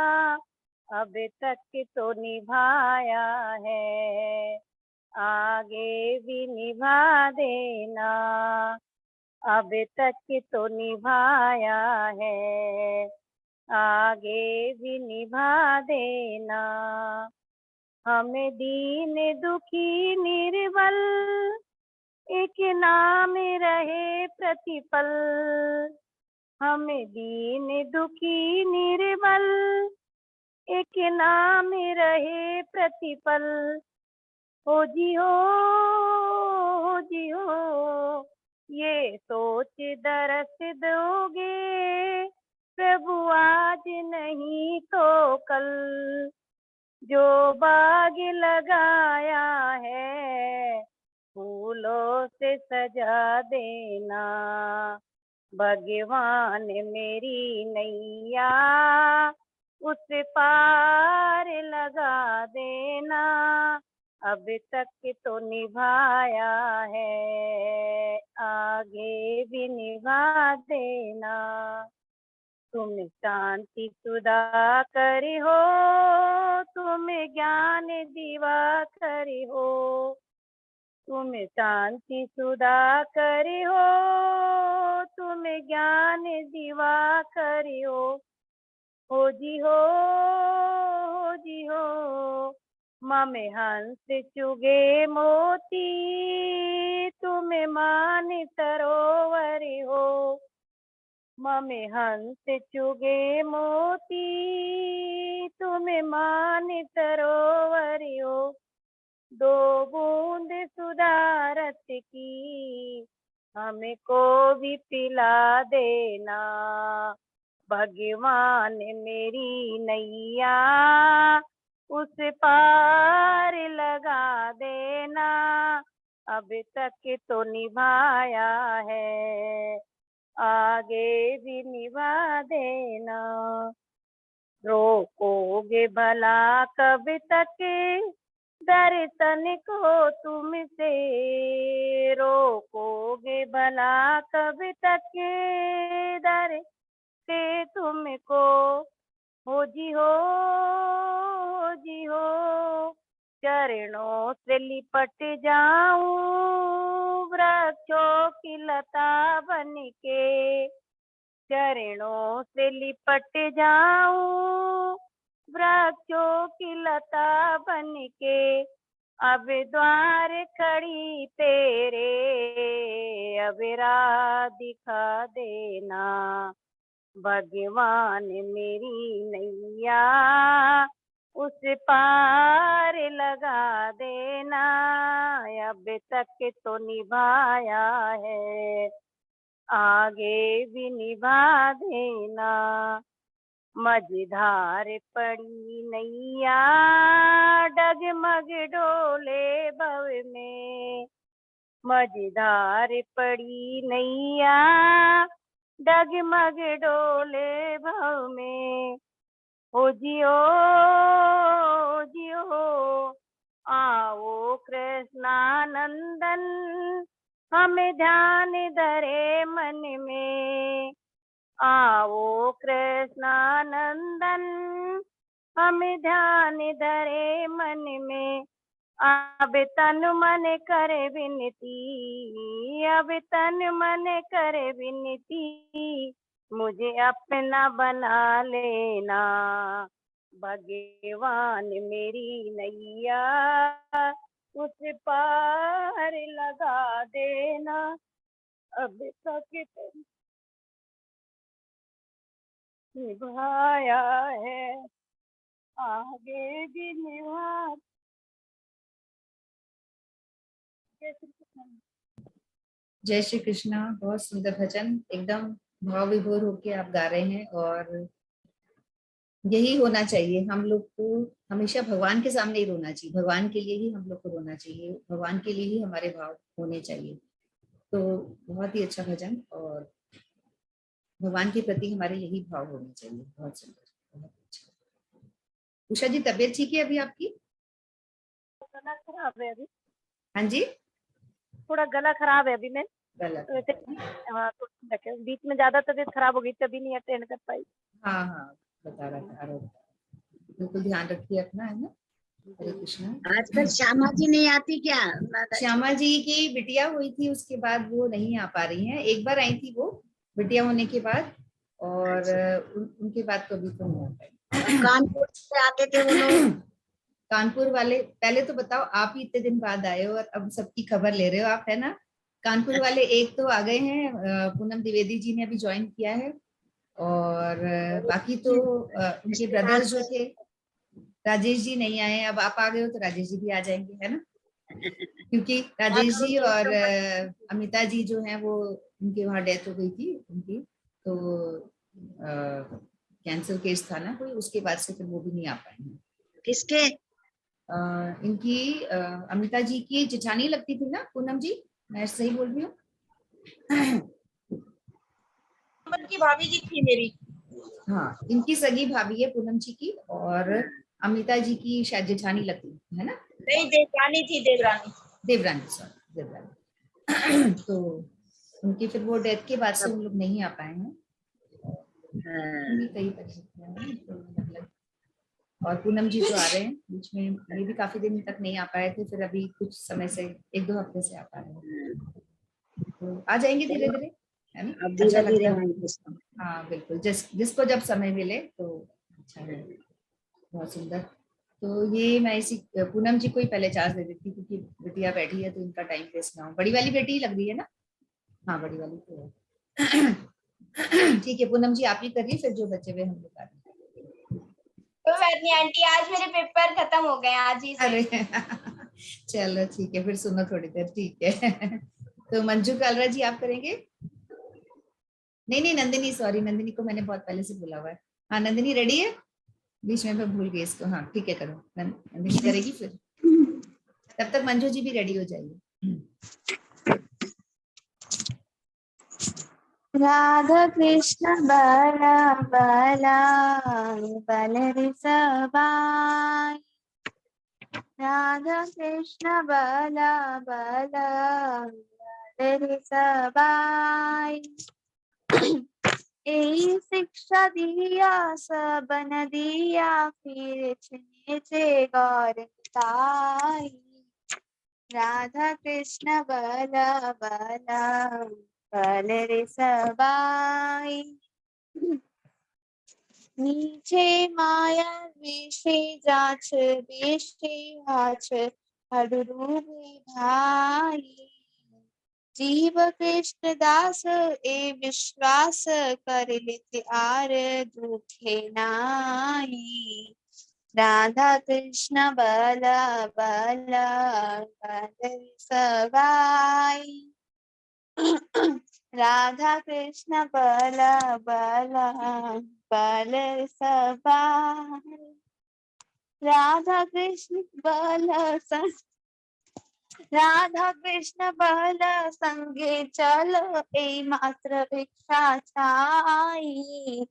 अब तक तो निभाया है, आगे भी निभा देना, अब तक तो निभाया है, आगे भी निभा देना। हमें दीन दुखी निर्बल एक नाम रहे प्रतिपल, हमें दीन दुखी निर्बल एक नाम रहे प्रतिपल। हो जी हो ये सोच दरस दोगे, प्रभु आज नहीं तो कल, जो बाग लगाया है फूलों से सजा देना। भगवान मेरी नैया, उस पार लगा देना, अब तक तो निभाया है, आगे भी निभा देना। तुम शांति सुधा करी हो, तुम ज्ञान दिवा करी हो, तुम शांति सुधा करी हो, तुम ज्ञान दिवा करी हो जी हो मम हंस चुगे मोती, तुम मान सरोवरी हो, मम हंस चुगे मोती, तुम मान सरोवरी हो। दो बूंद सुधारत की हमको भी पिला देना। भगवान मेरी नैया उस पार लगा देना। अब तक तो निभाया है, आगे भी निभा देना। रोकोगे भला कब तक दर्शन को तुमसे, रोकोगे भला कब तक दर से तुमको। हो जी हो, हो जी हो, चरणों से लिपट जाऊं वृक्षों की लता बन के। चरणों से लिपट जाऊं वृक्षों की लता बन के। अब द्वार खड़ी तेरे, अब राह दिखा देना। भगवान मेरी नैया उस पार लगा देना। अब तक तो निभाया है, आगे भी निभा देना। मझधार पड़ी नैया डगमग डोले भव में। मझधार पड़ी नैया डगमग डोले भव में। हो जियो, हो जियो, आओ कृष्णानंदन हमें ध्यान धरे मन में। आओ कृष्णानंदन हमें ध्यान धरे मन में। अब तन मन करे विनती, अब तन मन करे विनती। मुझे अपना बना लेना। भगवान मेरी नैया उस पार लगा देना। अब तक तो निभाया है, आगे भी निभा। जय श्री कृष्णा। बहुत सुंदर भजन, एकदम भाव विभोर होके आप गा रहे हैं। और यही होना चाहिए हम लोग को, हमेशा भगवान के सामने ही रोना चाहिए। भगवान के लिए ही हम लोग को रोना चाहिए, भगवान के लिए ही हमारे भाव होने चाहिए। तो बहुत ही अच्छा भजन, और भगवान के प्रति हमारे यही भाव होने चाहिए। बहुत सुंदर, बहुत अच्छा। उषा जी, तबीयत ठीक है अभी आपकी? गला खराब है अभी। हाँ जी, थोड़ा गला खराब है अभी। मैं गलत। हाँ, तो बीच में ज्यादा तबीयत खराब हो गई, तभी नहीं अटेंड कर पाई। हाँ हाँ, बता रहा था। बिल्कुल ध्यान रखिए अपना, है ना। हरे कृष्णा। आजकल श्यामा जी नहीं आती क्या? श्यामा जी की बिटिया हुई थी, उसके बाद वो नहीं आ पा रही हैं। एक बार आई थी वो बिटिया होने के बाद, और उनके बाद तो अभी तो नहीं आ पाई। कानपुर से आते थे वो लोग। कानपुर वाले, पहले तो बताओ, आप ही इतने दिन बाद आए हो और अब सबकी खबर ले रहे हो आप, है ना। कानपुर वाले एक तो आ गए हैं, पूनम द्विवेदी जी ने अभी ज्वाइन किया है। और बाकी तो उनके ब्रदर्स जो थे, राजेश जी नहीं आए। अब आप आ गए हो तो राजेश जी भी आ जाएंगे, है ना। क्योंकि राजेश जी और अमिता जी जो हैं वो, उनके वहाँ डेथ हो गई थी उनकी, तो कैंसर केस था ना कोई, उसके बाद से फिर वो भी नहीं आ पाए हैं। किसके? इनकी अमिता जी की जेठानी लगती थी ना पूनम जी, मैं सही बोल रही हूँ? की भाभी जी थी मेरी। हाँ, इनकी सगी भाभी है पूनम जी की, और अमिता जी की शायद जेठानी लगती है ना। नहीं, देवरानी थी, देवरानी। देवरानी, सॉरी, देवरानी। तो उनकी फिर वो डेथ के बाद से हम लोग नहीं आ पाए हैं। कई परिस्थितियां हैं, तो मतलब, और पूनम जी तो आ रहे हैं बीच में, ये भी काफी दिन तक नहीं आ पाए थे, फिर अभी कुछ समय से 1-2 हफ्ते से आ पा रहे हैं। तो आ जाएंगे धीरे धीरे, है ना। अब अच्छा धीरे लगता है। धीरे। हाँ बिल्कुल, जिसको जब समय मिले तो अच्छा है। बहुत सुंदर। तो ये मैं इसी पूनम जी को ही पहले चार्ज दे देती, क्योंकि बिटिया बैठी है तो इनका टाइम वेस्ट ना हो। बड़ी वाली बेटी ही लग रही है ना? हाँ, बड़ी वाली तो है। ठीक है पूनम जी, आप ही करिए, फिर जो बचे हुए हम लोग आ रहे हैं। कोई बात नहीं आंटी, आज मेरे पेपर खत्म हो गए आज ही से। अरे चलो ठीक है, फिर सुनो थोड़ी देर, ठीक है। तो मंजू कालरा जी आप करेंगे? नहीं नहीं नंदिनी, सॉरी नंदिनी को मैंने बहुत पहले से बोला हुआ है। हाँ नंदिनी रेडी है? बीच में मैं भूल गई इसको। हाँ ठीक है करो, नंदिनी करेगी फिर, तब तक मंजू जी भी रेडी हो जाइए। राधा कृष्ण बाला बाला बल रे सबाई, राधा कृष्ण बाला बाला बल रे सबाई, यही शिक्षा दिया सबन दिया, फिर छे गौर ताई, राधा कृष्ण बाला बाला बल रे सबाई, नीचे माया विषे जाच विषे हाच हडरूप भाई, जीव कृष्ण दास ए विश्वास कर लेते आर दुखे नाई, राधा कृष्ण बाला बाला बल सबाई, राधा कृष्ण बाला बाला बल सबाई, राधा कृष्ण बाला राधा कृष्ण बल संगे चलो ए मात्र भिक्षा छाई,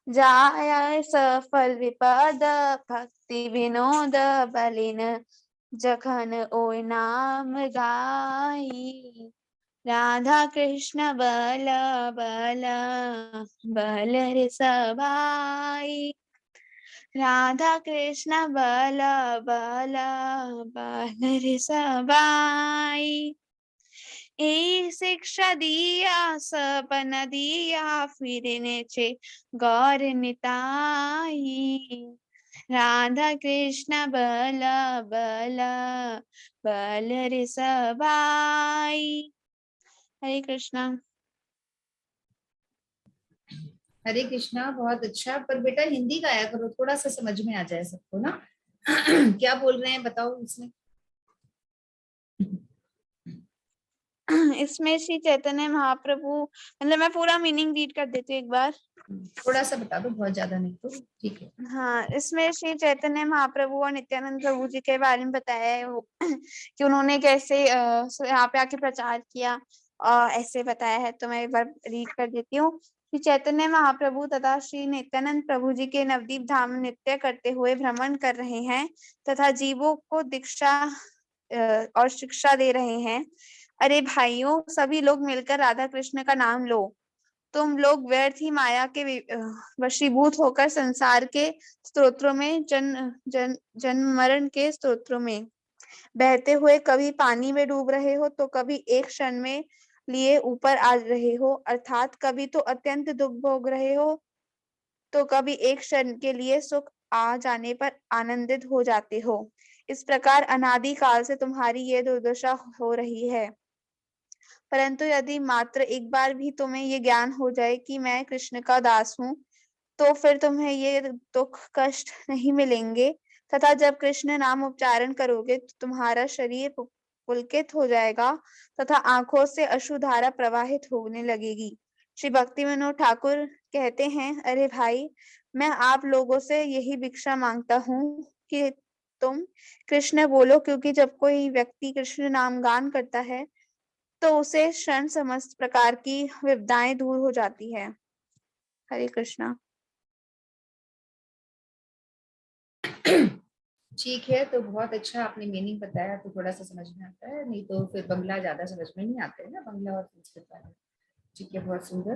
जाय सफल विपद भक्ति विनोद बलिन, जखन ओय नाम गाई, राधा कृष्ण बल बल बल रे सबाई, राधा कृष्ण बल बल बल रे सबाई, ए शिक्षा दिया सपन दिया, फिरने छे गौर निताई, राधा कृष्ण बल बल बल रे सबाई। हरे कृष्णा। हरे कृष्णा, बहुत अच्छा। पर बेटा हिंदी गाया करो, थोड़ा सा समझ में आ जाए सबको ना। क्या बोल रहे हैं बताओ इसमें। इसमें श्री चैतन्य महाप्रभु, मतलब मैं पूरा मीनिंग रीड कर देती हूँ एक बार। थोड़ा सा बता दो, बहुत ज्यादा नहीं तो ठीक है। हाँ, इसमें श्री चैतन्य महाप्रभु और नित्यानंद प्रभु जी के बारे में बताया है कि उन्होंने कैसे यहाँ पे आके प्रचार किया, ऐसे बताया है। तो मैं एक बार रीड कर देती हूँ। श्री चैतन्य महाप्रभु तथा श्री नित्यानंद प्रभु जी के नवदीप धाम में नृत्य करते हुए भ्रमण कर रहे हैं तथा जीवों को दीक्षा और शिक्षा दे रहे हैं। अरे भाइयों, सभी लोग मिलकर राधा कृष्ण का नाम लो। तुम लोग व्यर्थ ही माया के वशीभूत होकर संसार के स्तोत्रों में जन्म मरण के स्तोत्रों में बहते हुए कभी पानी में डूब रहे हो तो कभी एक क्षण में लिए ऊपर आ रहे हो, अर्थात कभी तो अत्यंत दुख भोग रहे हो तो कभी एक क्षण के लिए सुख आ जाने पर आनंदित हो जाते हो। इस प्रकार अनादि काल से तुम्हारी ये दुर्दशा हो रही है। परंतु यदि मात्र एक बार भी तुम्हें ये ज्ञान हो जाए कि मैं कृष्ण का दास हूँ, तो फिर तुम्हें ये दुख कष्ट नहीं मिलेंगे तथा जब कृष्ण नाम उच्चारण करोगे तो तुम्हारा शरीर पुलकित हो जाएगा तथा आंखों से अश्रुधारा प्रवाहित होने लगेगी। श्री भक्ति विनोद ठाकुर कहते हैं, अरे भाई, मैं आप लोगों से यही भिक्षा मांगता हूँ कि तुम कृष्ण बोलो, क्योंकि जब कोई व्यक्ति कृष्ण नाम गान करता है तो उसे क्षण समस्त प्रकार की विपदाएं दूर हो जाती है। हरे कृष्णा। ठीक है, तो बहुत अच्छा आपने मीनिंग बताया, तो थोड़ा सा समझ में आता है, नहीं तो फिर बंगला ज्यादा समझ में नहीं आते है ना, बंगला और संस्कृत वाले। ठीक है, बहुत सुंदर।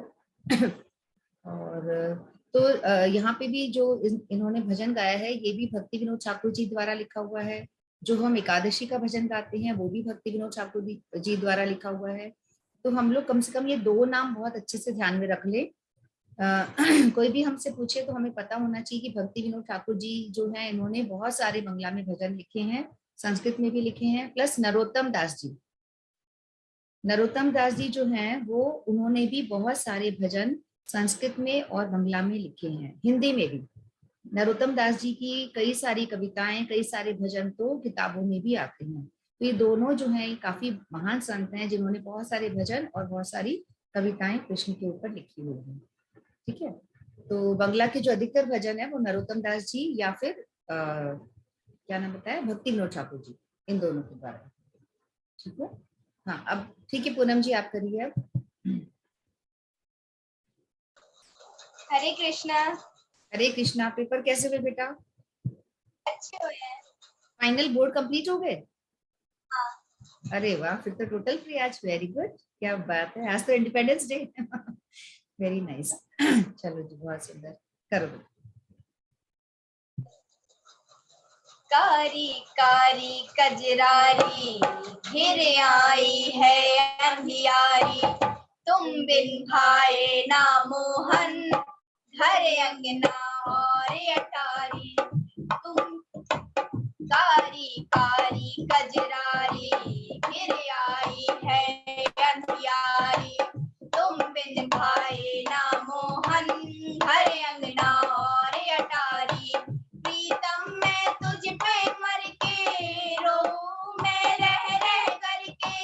और तो यहाँ पे भी जो इन्होंने भजन गाया है, ये भी भक्ति विनोद ठाकुर जी द्वारा लिखा हुआ है। जो हम एकादशी का भजन गाते हैं वो भी भक्ति विनोद ठाकुर जी द्वारा लिखा हुआ है। तो हम लोग कम से कम ये दो नाम बहुत अच्छे से ध्यान में रख ले। कोई भी हमसे पूछे तो हमें पता होना चाहिए कि भक्ति विनोद ठाकुर जी जो है, इन्होंने बहुत सारे बंगला में भजन लिखे हैं, संस्कृत में भी लिखे हैं। प्लस नरोत्तम दास जी जो हैं, वो उन्होंने भी बहुत सारे भजन संस्कृत में और बंगला में लिखे हैं, हिंदी में भी। नरोत्तम दास जी की कई सारी कविताएं, कई सारे भजन तो किताबों में भी आते हैं। तो ये दोनों जो हैं ये काफी महान संत हैं जिन्होंने बहुत सारे भजन और बहुत सारी कविताएं कृष्ण के ऊपर लिखी हुई हैं। ठीक है, तो बंगला के जो अधिकतर भजन है वो नरोत्तम दास जी या फिर क्या नाम बताया, भक्ति विनोद ठाकुर जी, इन दोनों के द्वारा। ठीक है, हाँ अब ठीक है पूनम जी आप करिए अब। हरे कृष्णा। हरे कृष्णा। पेपर कैसे हुए बेटा? अच्छे हुए हैं। फाइनल बोर्ड कंप्लीट हो गए? हाँ। अरे वाह, फिर तो टोटल फ्री आज, वेरी गुड, क्या बात है, आज तो इंडिपेंडेंस डे। Very nice. चलो जी, बहुत सुंदर, करो। कारी कारी कजरारी घिर आई है अंधियारी, तुम बिन भाए ना मोहन घर अंगना और अटारी। तुम कारी कारी कजरारी घिर आई है अंधियारी, तुम बिन भाए ना मोहन घर अंगना और अटारी। प्रीतम मैं तुझ पे मर के रो, मैं रह रह करके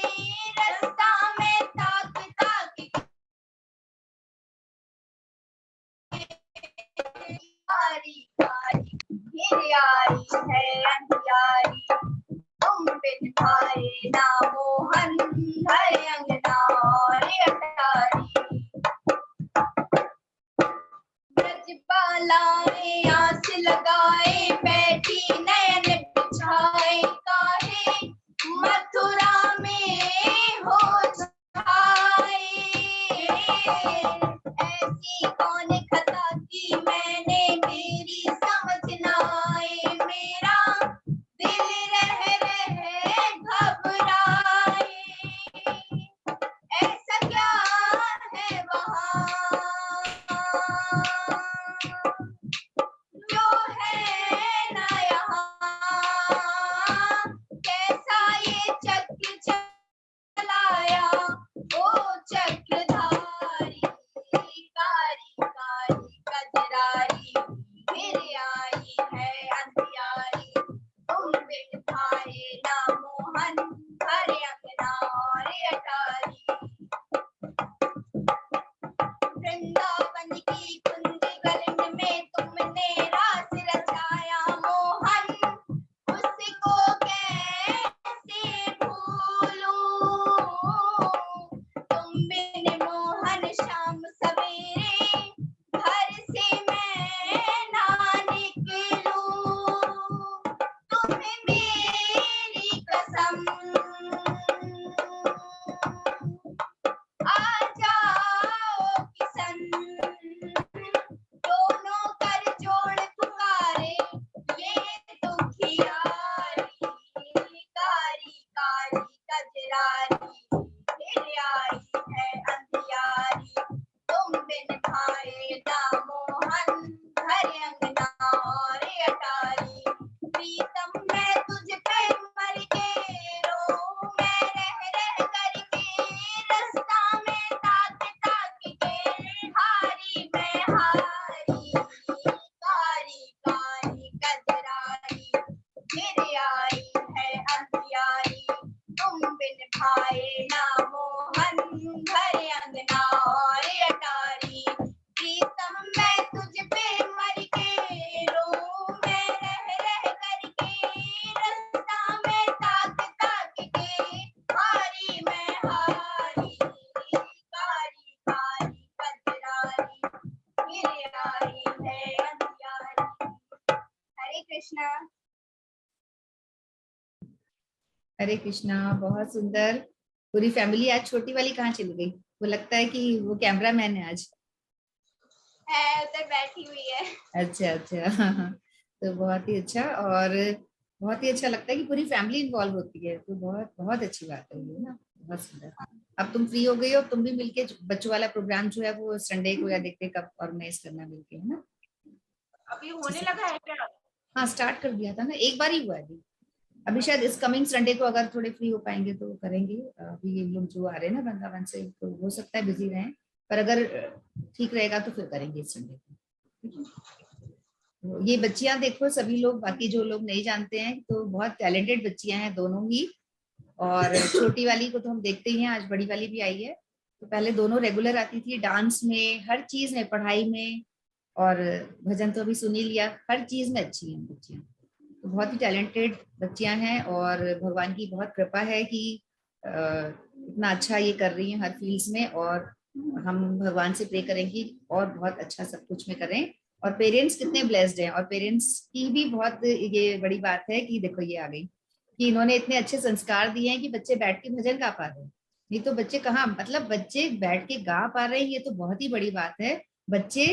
रास्ता में ताक ताक कारी कारी घिर आई है अंधियारी, तुम बिन भाए ना मोहन घर अंगना और अटारी। ब्रजबालाएं आस लगाए बैठी नयन बिछाए, काहे मथुरा में हो छाए। ऐसी कौन खता की मैंने मेरी समझ न आए, मेरा दिल रह रह घबराए। ऐसा क्या है वहाँ जो है ना यहाँ, कैसा ये चक्र चलाया ओ चक्रधारी। कारी कारी कजरारी घिर आई है अंधियारी, तुम बिन भाए ना मोहन घर अंगना और अटारी। वृंदावन की कुंज गलन में तुमने रास रचाया मोहन, उसको कैसे भूलूं। तुम बिन मोहन शाम सवेरे घर से मैं ना निकलूं। तुम्हें मेरी कसम आ जाओ किसन, दोनों कर जोड़ पुकारे ये दुखियारी। कारी कारी कजरारी घिर आई है अंधियारी, तुम बिन भाए ना मोहन घर अंगना और अटारी। प्रीतम मैं तुझ पे मर के रो, मैं रह रह करके रास्ता में ताक ताक के हारी मैं हारी। कारी कारी कजरारी घिर आई है अंधियारी, तुम बिन भाए ना मोहन घर अंगना और अटारी। प्रीतम मैं तुझ पे मर के रो, मैं रह रह करके रास्ता में ताक ताक के हारी मैं हारी। कारी कारी कजरारी घिर आई है अंधियारी। हरे कृष्णा। हरे कृष्णा, बहुत सुंदर। पूरी फैमिली आज, छोटी वाली कहाँ चली गई? वो लगता है कि वो कैमरा मैन है आज। है उधर बैठी हुई है। अच्छा अच्छा। तो बहुत ही अच्छा, और बहुत ही अच्छा लगता है कि पूरी फैमिली इन्वॉल्व होती है, तो बहुत बहुत अच्छी बात है ये ना, बहुत सुंदर। अब तुम फ्री हो गई हो, तुम भी मिलके बच्चों वाला प्रोग्राम जो है वो संडे को या देखते कब ऑर्गेनाइज करना मिलके, है ना? अभी होने लगा है क्या? हाँ, स्टार्ट कर दिया था ना, एक बार ही हुआ है अभी। अभी शायद इस कमिंग संडे को अगर थोड़े फ्री हो पाएंगे तो करेंगे। अभी ये लोग जो आ रहे हैं ना वृंदावन से, तो हो सकता है बिजी रहें, पर अगर ठीक रहेगा तो फिर करेंगे इस संडे को। ठीक है? तो ये बच्चियां देखो, सभी लोग, बाकी जो लोग नहीं जानते हैं, तो बहुत टैलेंटेड बच्चियां हैं दोनों ही, और छोटी वाली को तो हम देखते ही हैं, आज बड़ी वाली भी आई है। तो पहले दोनों रेगुलर आती थी, डांस में, हर चीज में, पढ़ाई में, और भजन तो अभी सुन ही लिया, हर चीज में अच्छी हैं बच्चियां। तो बहुत ही टैलेंटेड बच्चियां हैं और भगवान की बहुत कृपा है कि इतना अच्छा ये कर रही हैं हर फील्ड्स में। और हम भगवान से प्रे करेंगे और बहुत अच्छा सब कुछ में करें। और पेरेंट्स कितने ब्लेस्ड हैं, और पेरेंट्स की भी बहुत ये बड़ी बात है कि देखो ये आ गई कि इन्होंने इतने अच्छे संस्कार दिए हैं कि बच्चे बैठ के भजन गा पा रहे हैं। नहीं तो बच्चे कहाँ, मतलब बच्चे बैठ के गा पा रहे हैं, ये तो बहुत ही बड़ी बात है। बच्चे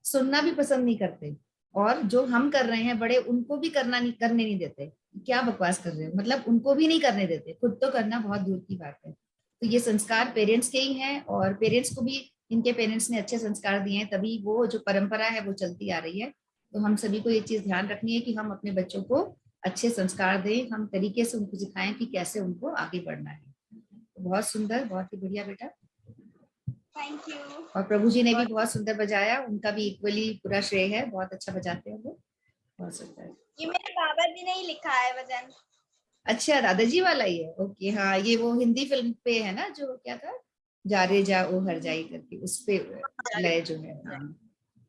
सुनना भी पसंद नहीं करते, और जो हम कर रहे हैं बड़े, उनको भी करने नहीं देते। क्या बकवास कर रहे हो, मतलब उनको भी नहीं करने देते, खुद तो करना बहुत दूर की बात है। तो ये संस्कार पेरेंट्स के ही हैं, और पेरेंट्स को भी इनके पेरेंट्स ने अच्छे संस्कार दिए हैं, तभी वो जो परंपरा है वो चलती आ रही है। तो हम सभी को ये चीज ध्यान रखनी है कि हम अपने बच्चों को अच्छे संस्कार दें, हम तरीके से उनको सिखाएं कि कैसे उनको आगे बढ़ना है। तो बहुत सुंदर, बहुत ही बढ़िया बेटा, थैंक यू। और प्रभु जी ने भी बहुत सुंदर बजाया, उनका भी इक्वली पूरा श्रेय है, बहुत अच्छा बजाते हैं वो, बहुत सुंदर। ये मेरे बाबा जी ने ही लिखा है भजन। अच्छा, दादाजी वाला ही है, ओके। हाँ, ये वो हिंदी फिल्म पे है ना, जो क्या था, जा रे जा ओ हर जाई करके, उस पे लय जो है। हाँ,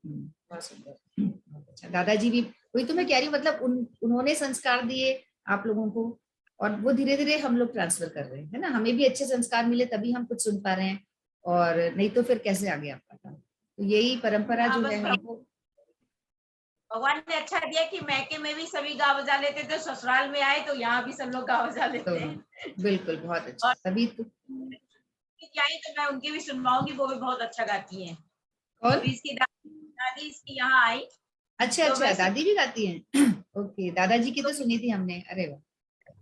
बहुत सुंदर, बहुत अच्छा। दादाजी भी, वही तो मैं कह रही हूँ, मतलब उन्होंने संस्कार दिए आप लोगों को, और वो धीरे धीरे हम लोग ट्रांसफर कर रहे हैं, है ना। हमें भी अच्छे संस्कार मिले तभी हम कुछ सुन पा रहे हैं, और नहीं तो फिर कैसे आगे आ पाता। तो यही परंपरा जो है हमको, भगवान ने अच्छा दिया कि मैके में भी सभी गा बजा लेते थे, ससुराल में आए तो यहाँ भी सब लोग गा बजा लेते हैं। तो बिल्कुल बहुत अच्छा, तभी तो। आई तो मैं उनकी भी सुनवाऊंगी, वो भी बहुत अच्छा गाती हैं। और अभी इसकी दादी इसकी यहाँ आई। अच्छा तो अच्छा, मैं दादी भी गाती हैं। ओके, दादाजी की तो सुनी थी हमने, अरे वाह,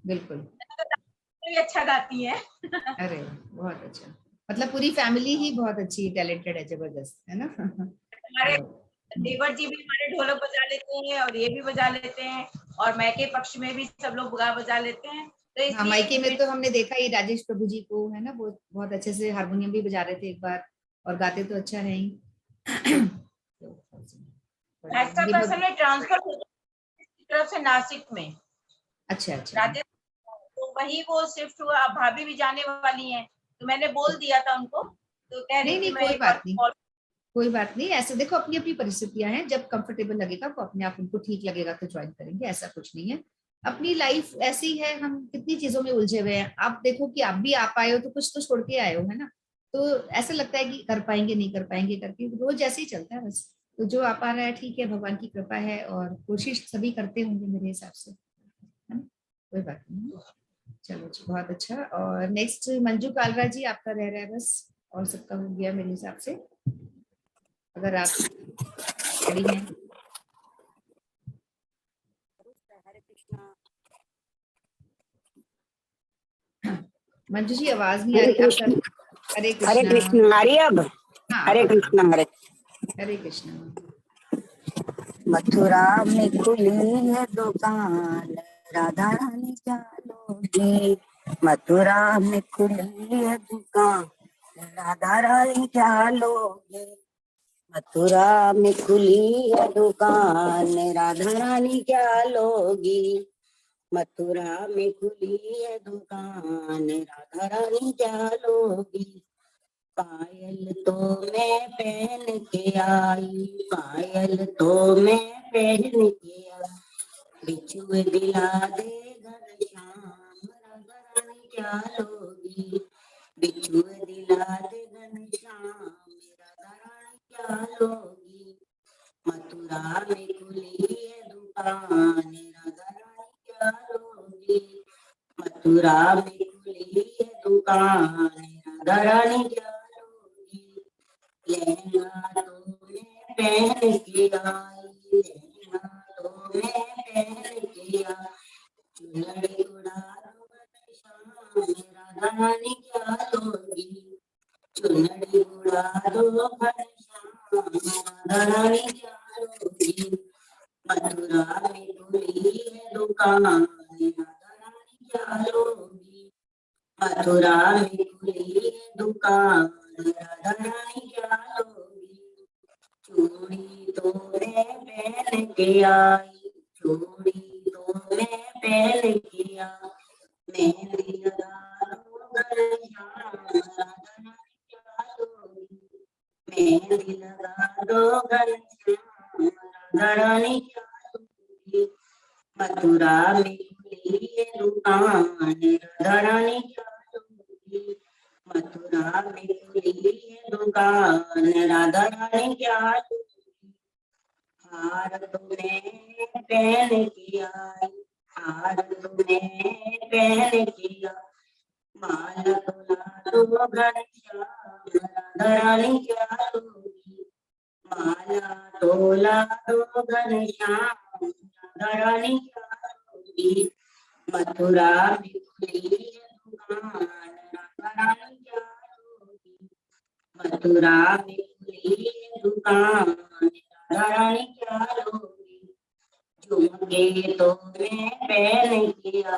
बिल्कुल, भी अच्छा गाती है। अरे वाह, बहुत अच्छा। मतलब पूरी फैमिली ही बहुत अच्छी टैलेंटेड है, जबरदस्त, है ना। हमारे देवर जी भी हमारे ढोलक बजा लेते हैं और ये भी बजा लेते हैं, और मैके पक्ष में भी सब लोग गा बजा लेते हैं। तो हाँ, इसलिए मायके में तो हमने देखा ही राजेश प्रभु जी को, है ना, वो बहुत अच्छे से हारमोनियम भी बजा रहे थे एक बार, और गाते तो अच्छा है ही। ऐसा ये पर्सन में ट्रांसफर हो तरफ से नासिक में अच्छा अच्छा, राजस्थान, तो वही वो शिफ्ट हुआ। अब भाभी भी जाने वाली हैं, तो मैंने बोल दिया था उनको, तो कह रही नहीं थी नहीं, मैं कोई एक बार बात नहीं, कॉल। कोई बात नहीं। ऐसे देखो, अपनी अपनी परिस्थितियां हैं, जब कंफर्टेबल लगेगा वो अपने आप उनको ठीक लगेगा तो ज्वाइन करेंगे, ऐसा कुछ नहीं है। अपनी लाइफ ऐसी है, हम कितनी चीजों में उलझे हुए हैं। आप देखो कि आप भी आ पाए हो तो कुछ तो छोड़ के आए हो, है ना। तो ऐसा लगता है कि कर पाएंगे नहीं कर पाएंगे करके, रोज ऐसे ही चलता है बस। तो जो आ पा रहा है ठीक है, भगवान की कृपा है, और कोशिश सभी करते होंगे मेरे हिसाब से, है ना, कोई बात नहीं। चलो जी, बहुत अच्छा। और नेक्स्ट मंजू कालरा जी, आपका रह रहा है बस, और सबका हो गया मेरे हिसाब से, अगर आप रेडी हैं। मंजू जी, आवाज नहीं आ हरे रही आपका। कृष्ण, हरे हरे कृष्णा। कृष्ण। आ रही है अब? हाँ, हरे अब कृष्ण, हरे कृष्णा। मथुरा में खुली है दुकान, राधा रानी चालोगी। मथुरा में खुली है दुकान, राधा रानी चालोगी। मथुरा में खुली है दुकान, राधा रानी क्या लोगी। मथुरा में खुली है दुकान, राधा रानी क्या लोगी। पायल तो मैं पहन के आई, पायल तो मैं पहन के आई। बिछुए दिला दे घनश्याम, राधा रानी क्या लोगी। बिछुए दिला दे घनश्याम, राधा रानी क्या लोगी। मथुरा में खुली है दुकान, राधा रानी क्या लोगी। मथुरा में खुली है दुकान, राधा रानी क्या लोगी। लहंगा तो मैं पहन के आई, लहंगा तो मैं पहन के आई। चुनरी उड़ा दो घनश्याम, राधा रानी क्या लोगी। चुनरी उड़ा दो घनश्याम, राधा रानी क्या लोगी। मथुरा में खुली है दुकान, राधा रानी क्या लोगी। मथुरा में खुली है दुकान, राधा रानी क्या लोगी। चूड़ी तो मैं पहन के आई, चूड़ी तो मैं पहन के आई। मेहंदी लगा मेहंदी लगा दो घनश्याम राधा रानी क्या लूंगी, मथुरा में खुली है दुकान राधा रानी क्या लूंगी, मथुरा में खुली है दुकान राधा रानी क्या लूंगी, हार तुम्हें पहन किया, हार तुम्हें पहन किया, माला तोला दो घनश्याम राधा रानी क्या लूंगी, माला तोला दो घनश्याम राधा रानी क्या लूंगी, मथुरा में खुली है दुकान राधा रानी क्या लूंगी, मथुरा में खुली है दुकान राधा रानी क्या लूंगी, झुमके तो मैं पहन किया,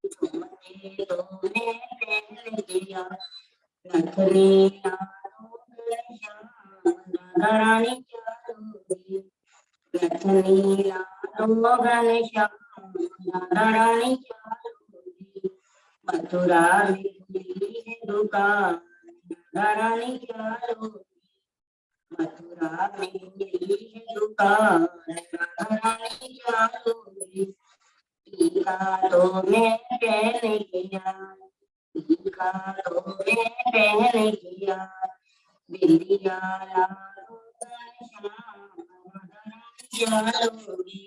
झुमके तो मैं पहन किया, नथनी लाडो घनश्याम राधा रानी क्या लूंगी, नथनी लाडो घनश्याम राधा रानी क्या लूंगी, मथुरा में खुली है दुकान राधा रानी क्या लूंगी, मथुरा में खुली है दुकान राधा रानी क्या लूंगी, टीका तो मैं पहन किया, टीका तो मैं पहन किया, बिंदिया लाडो घनश्याम राधा रानी क्या लूंगी,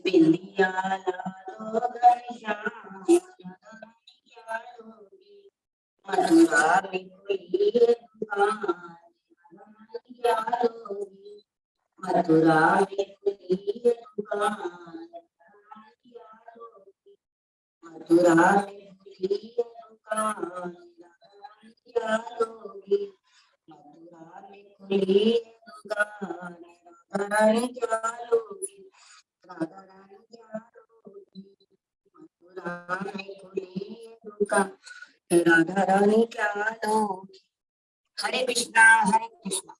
बिंदिया लाडो घनश्याम राधा रानी क्या लूंगी, मथुरा में खुली है दुकान राधा रानी क्या लूंगी, मथुरा में खुली है दुकान राधा रानी क्या लूंगी, मथुरा में खुली है दुकान राधा रानी क्या लूंगी, मथुरा में खुली है दुकान राधा रानी क्या लूंगी, राधा रानी क्या लूंगी, मथुरा में खुली है दुकान राधा रानी क्या लूंगी। हरे कृष्णा हरे कृष्णा।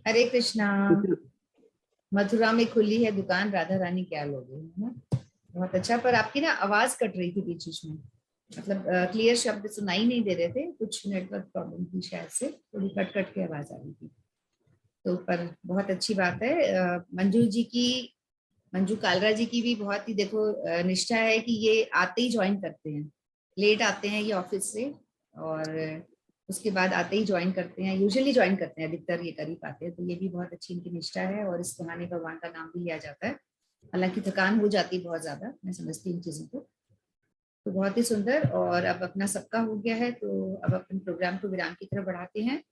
हरे कृष्णा। मथुरा में खुली है दुकान राधा रानी क्या लोगे, है ना? बहुत अच्छा। पर आपकी ना आवाज कट रही थी बीच बीच में, मतलब क्लियर शब्द सुनाई नहीं दे रहे थे, कुछ नेटवर्क प्रॉब्लम थी शायद से, थोड़ी कट कट के आवाज आ रही थी। तो पर बहुत अच्छी बात है। मंजू कालरा जी की भी बहुत ही देखो निष्ठा है कि ये आते ही ज्वाइन करते हैं, लेट आते हैं ये ऑफिस से और उसके बाद आते ही ज्वाइन करते हैं, यूजुअली ज्वाइन करते हैं, अधिकतर ये कर ही पाते हैं। तो ये भी बहुत अच्छी इनकी निष्ठा है और इस बहाने भगवान का नाम भी लिया जाता है। हालांकि थकान हो जाती है बहुत ज्यादा, मैं समझती हूँ इन चीजों को। तो बहुत ही सुंदर। और अब अपना सबका हो गया है, तो अब अपने प्रोग्राम को विराम की तरफ बढ़ाते हैं।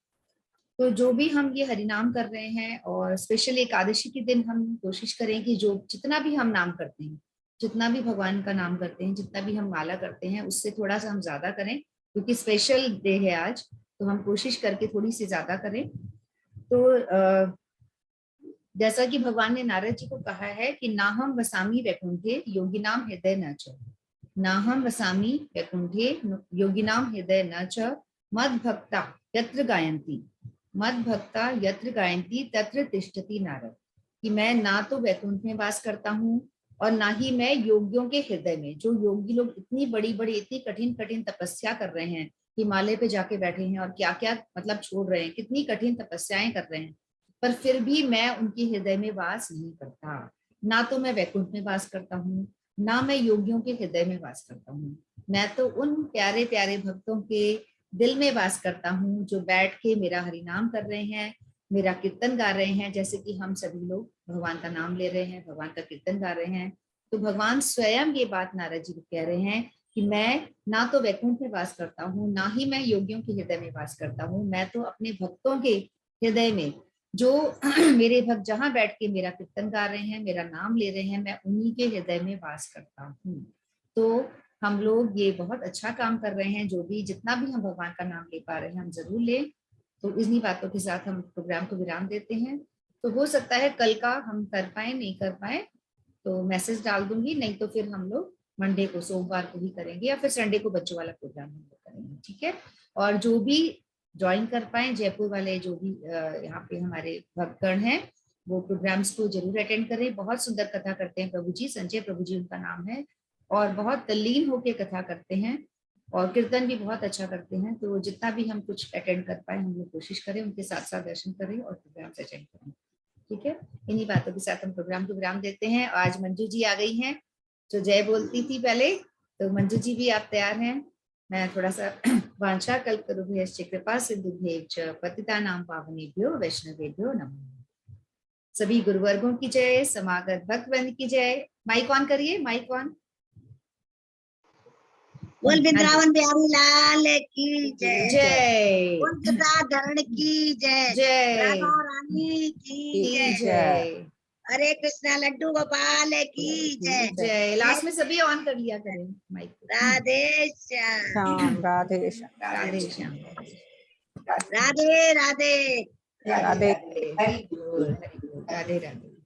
तो जो भी हम ये हरिनाम कर रहे हैं और स्पेशली एकादशी के दिन हम कोशिश करें कि जो जितना भी हम नाम करते हैं, जितना भी भगवान का नाम करते हैं, जितना भी हम माला करते हैं, उससे थोड़ा सा हम ज्यादा करें, क्योंकि स्पेशल डे है आज। तो हम कोशिश करके थोड़ी सी ज्यादा करें। तो जैसा कि भगवान ने नारद जी को कहा है कि नाहम वसामी वैकुंठे योगिनाम हृदय न च, नाहम वसामी वैकुंठे योगिनाम हृदय न च, मद भक्ता यत्र गायंती, मद भक्ता यत्र गायंती तत्र तिष्ठति नारद। कि मैं ना तो वैकुंठ में वास करता हूँ और ना ही मैं योगियों के हृदय में। जो योगी लोग इतनी बड़ी बड़ी इतनी कठिन कठिन तपस्या कर रहे हैं, हिमालय पे जाके बैठे हैं और क्या क्या मतलब छोड़ रहे हैं, कितनी कठिन तपस्याएं कर रहे हैं, पर फिर भी मैं उनके हृदय में वास नहीं करता। ना तो मैं वैकुंठ में वास करता हूँ, ना मैं योगियों के हृदय में वास करता हूँ। मैं तो उन प्यारे प्यारे भक्तों के दिल में वास करता हूँ जो बैठ के मेरा हरिनाम कर रहे हैं, मेरा कीर्तन गा रहे हैं। जैसे कि हम सभी लोग भगवान का नाम ले रहे हैं, भगवान का कीर्तन गा रहे हैं। तो भगवान स्वयं ये बात नारद जी को कह रहे हैं कि मैं ना तो वैकुंठ में वास करता हूँ, ना ही मैं योगियों के हृदय में वास करता हूँ। मैं तो अपने भक्तों के हृदय में, जो मेरे भक्त जहाँ बैठ के मेरा कीर्तन गा रहे हैं, मेरा नाम ले रहे हैं, मैं उन्हीं के हृदय में वास करता हूँ। तो हम लोग ये बहुत अच्छा काम कर रहे हैं। जो भी जितना भी हम भगवान का नाम ले पा रहे हैं हम जरूर लें। तो इन्हीं बातों के साथ हम प्रोग्राम को विराम देते हैं। तो हो सकता है कल का हम कर पाए, नहीं कर पाए तो मैसेज डाल दूंगी, नहीं तो फिर हम लोग मंडे को, सोमवार को ही करेंगे, या फिर संडे को बच्चों वाला प्रोग्राम हम लोग करेंगे। ठीक है। और जो भी ज्वाइन कर पाए, जयपुर वाले जो भी यहाँ पे हमारे भक्तगण हैं, वो प्रोग्राम्स को जरूर अटेंड करें। बहुत सुंदर कथा करते हैं प्रभु जी, संजय प्रभु जी उनका नाम है, और बहुत तल्लीन होकर कथा करते हैं। और कीर्तन भी बहुत अच्छा करते हैं। तो जितना भी हम कुछ अटेंड कर पाए हम लोग कोशिश करें, उनके साथ साथ दर्शन करें और प्रोग्राम से अटेंड करें। ठीक है, इन्हीं बातों के साथ हम प्रोग्राम को विराम देते हैं। आज मंजू जी आ गई हैं जो जय बोलती थी पहले। तो मंजू जी भी आप तैयार हैं? मैं थोड़ा सा वांछा कल्पतरुभ्यश्च कृपा सिंधुभ्यश्च पतितानां पावनेभ्यो वैष्णवेभ्यो नमः। सभी गुरुवर्गों की जय, समागत भक्तवृंद की जय। माइक ऑन करिए, माइक ऑन। बोल वृंदावन बिहारी लाल की जय। जय बोल गिरधारण की जय। जय राधा रानी की जय। जय हरे कृष्णा लड्डू गोपाल की जय। जय। लास्ट में सभी ऑन कर लिया करें माइक। राधे श्याम। श्याम राधे श्याम राधे श्याम। राधे राधे। राधे हरि बोल, हरि बोल, राधे राधे।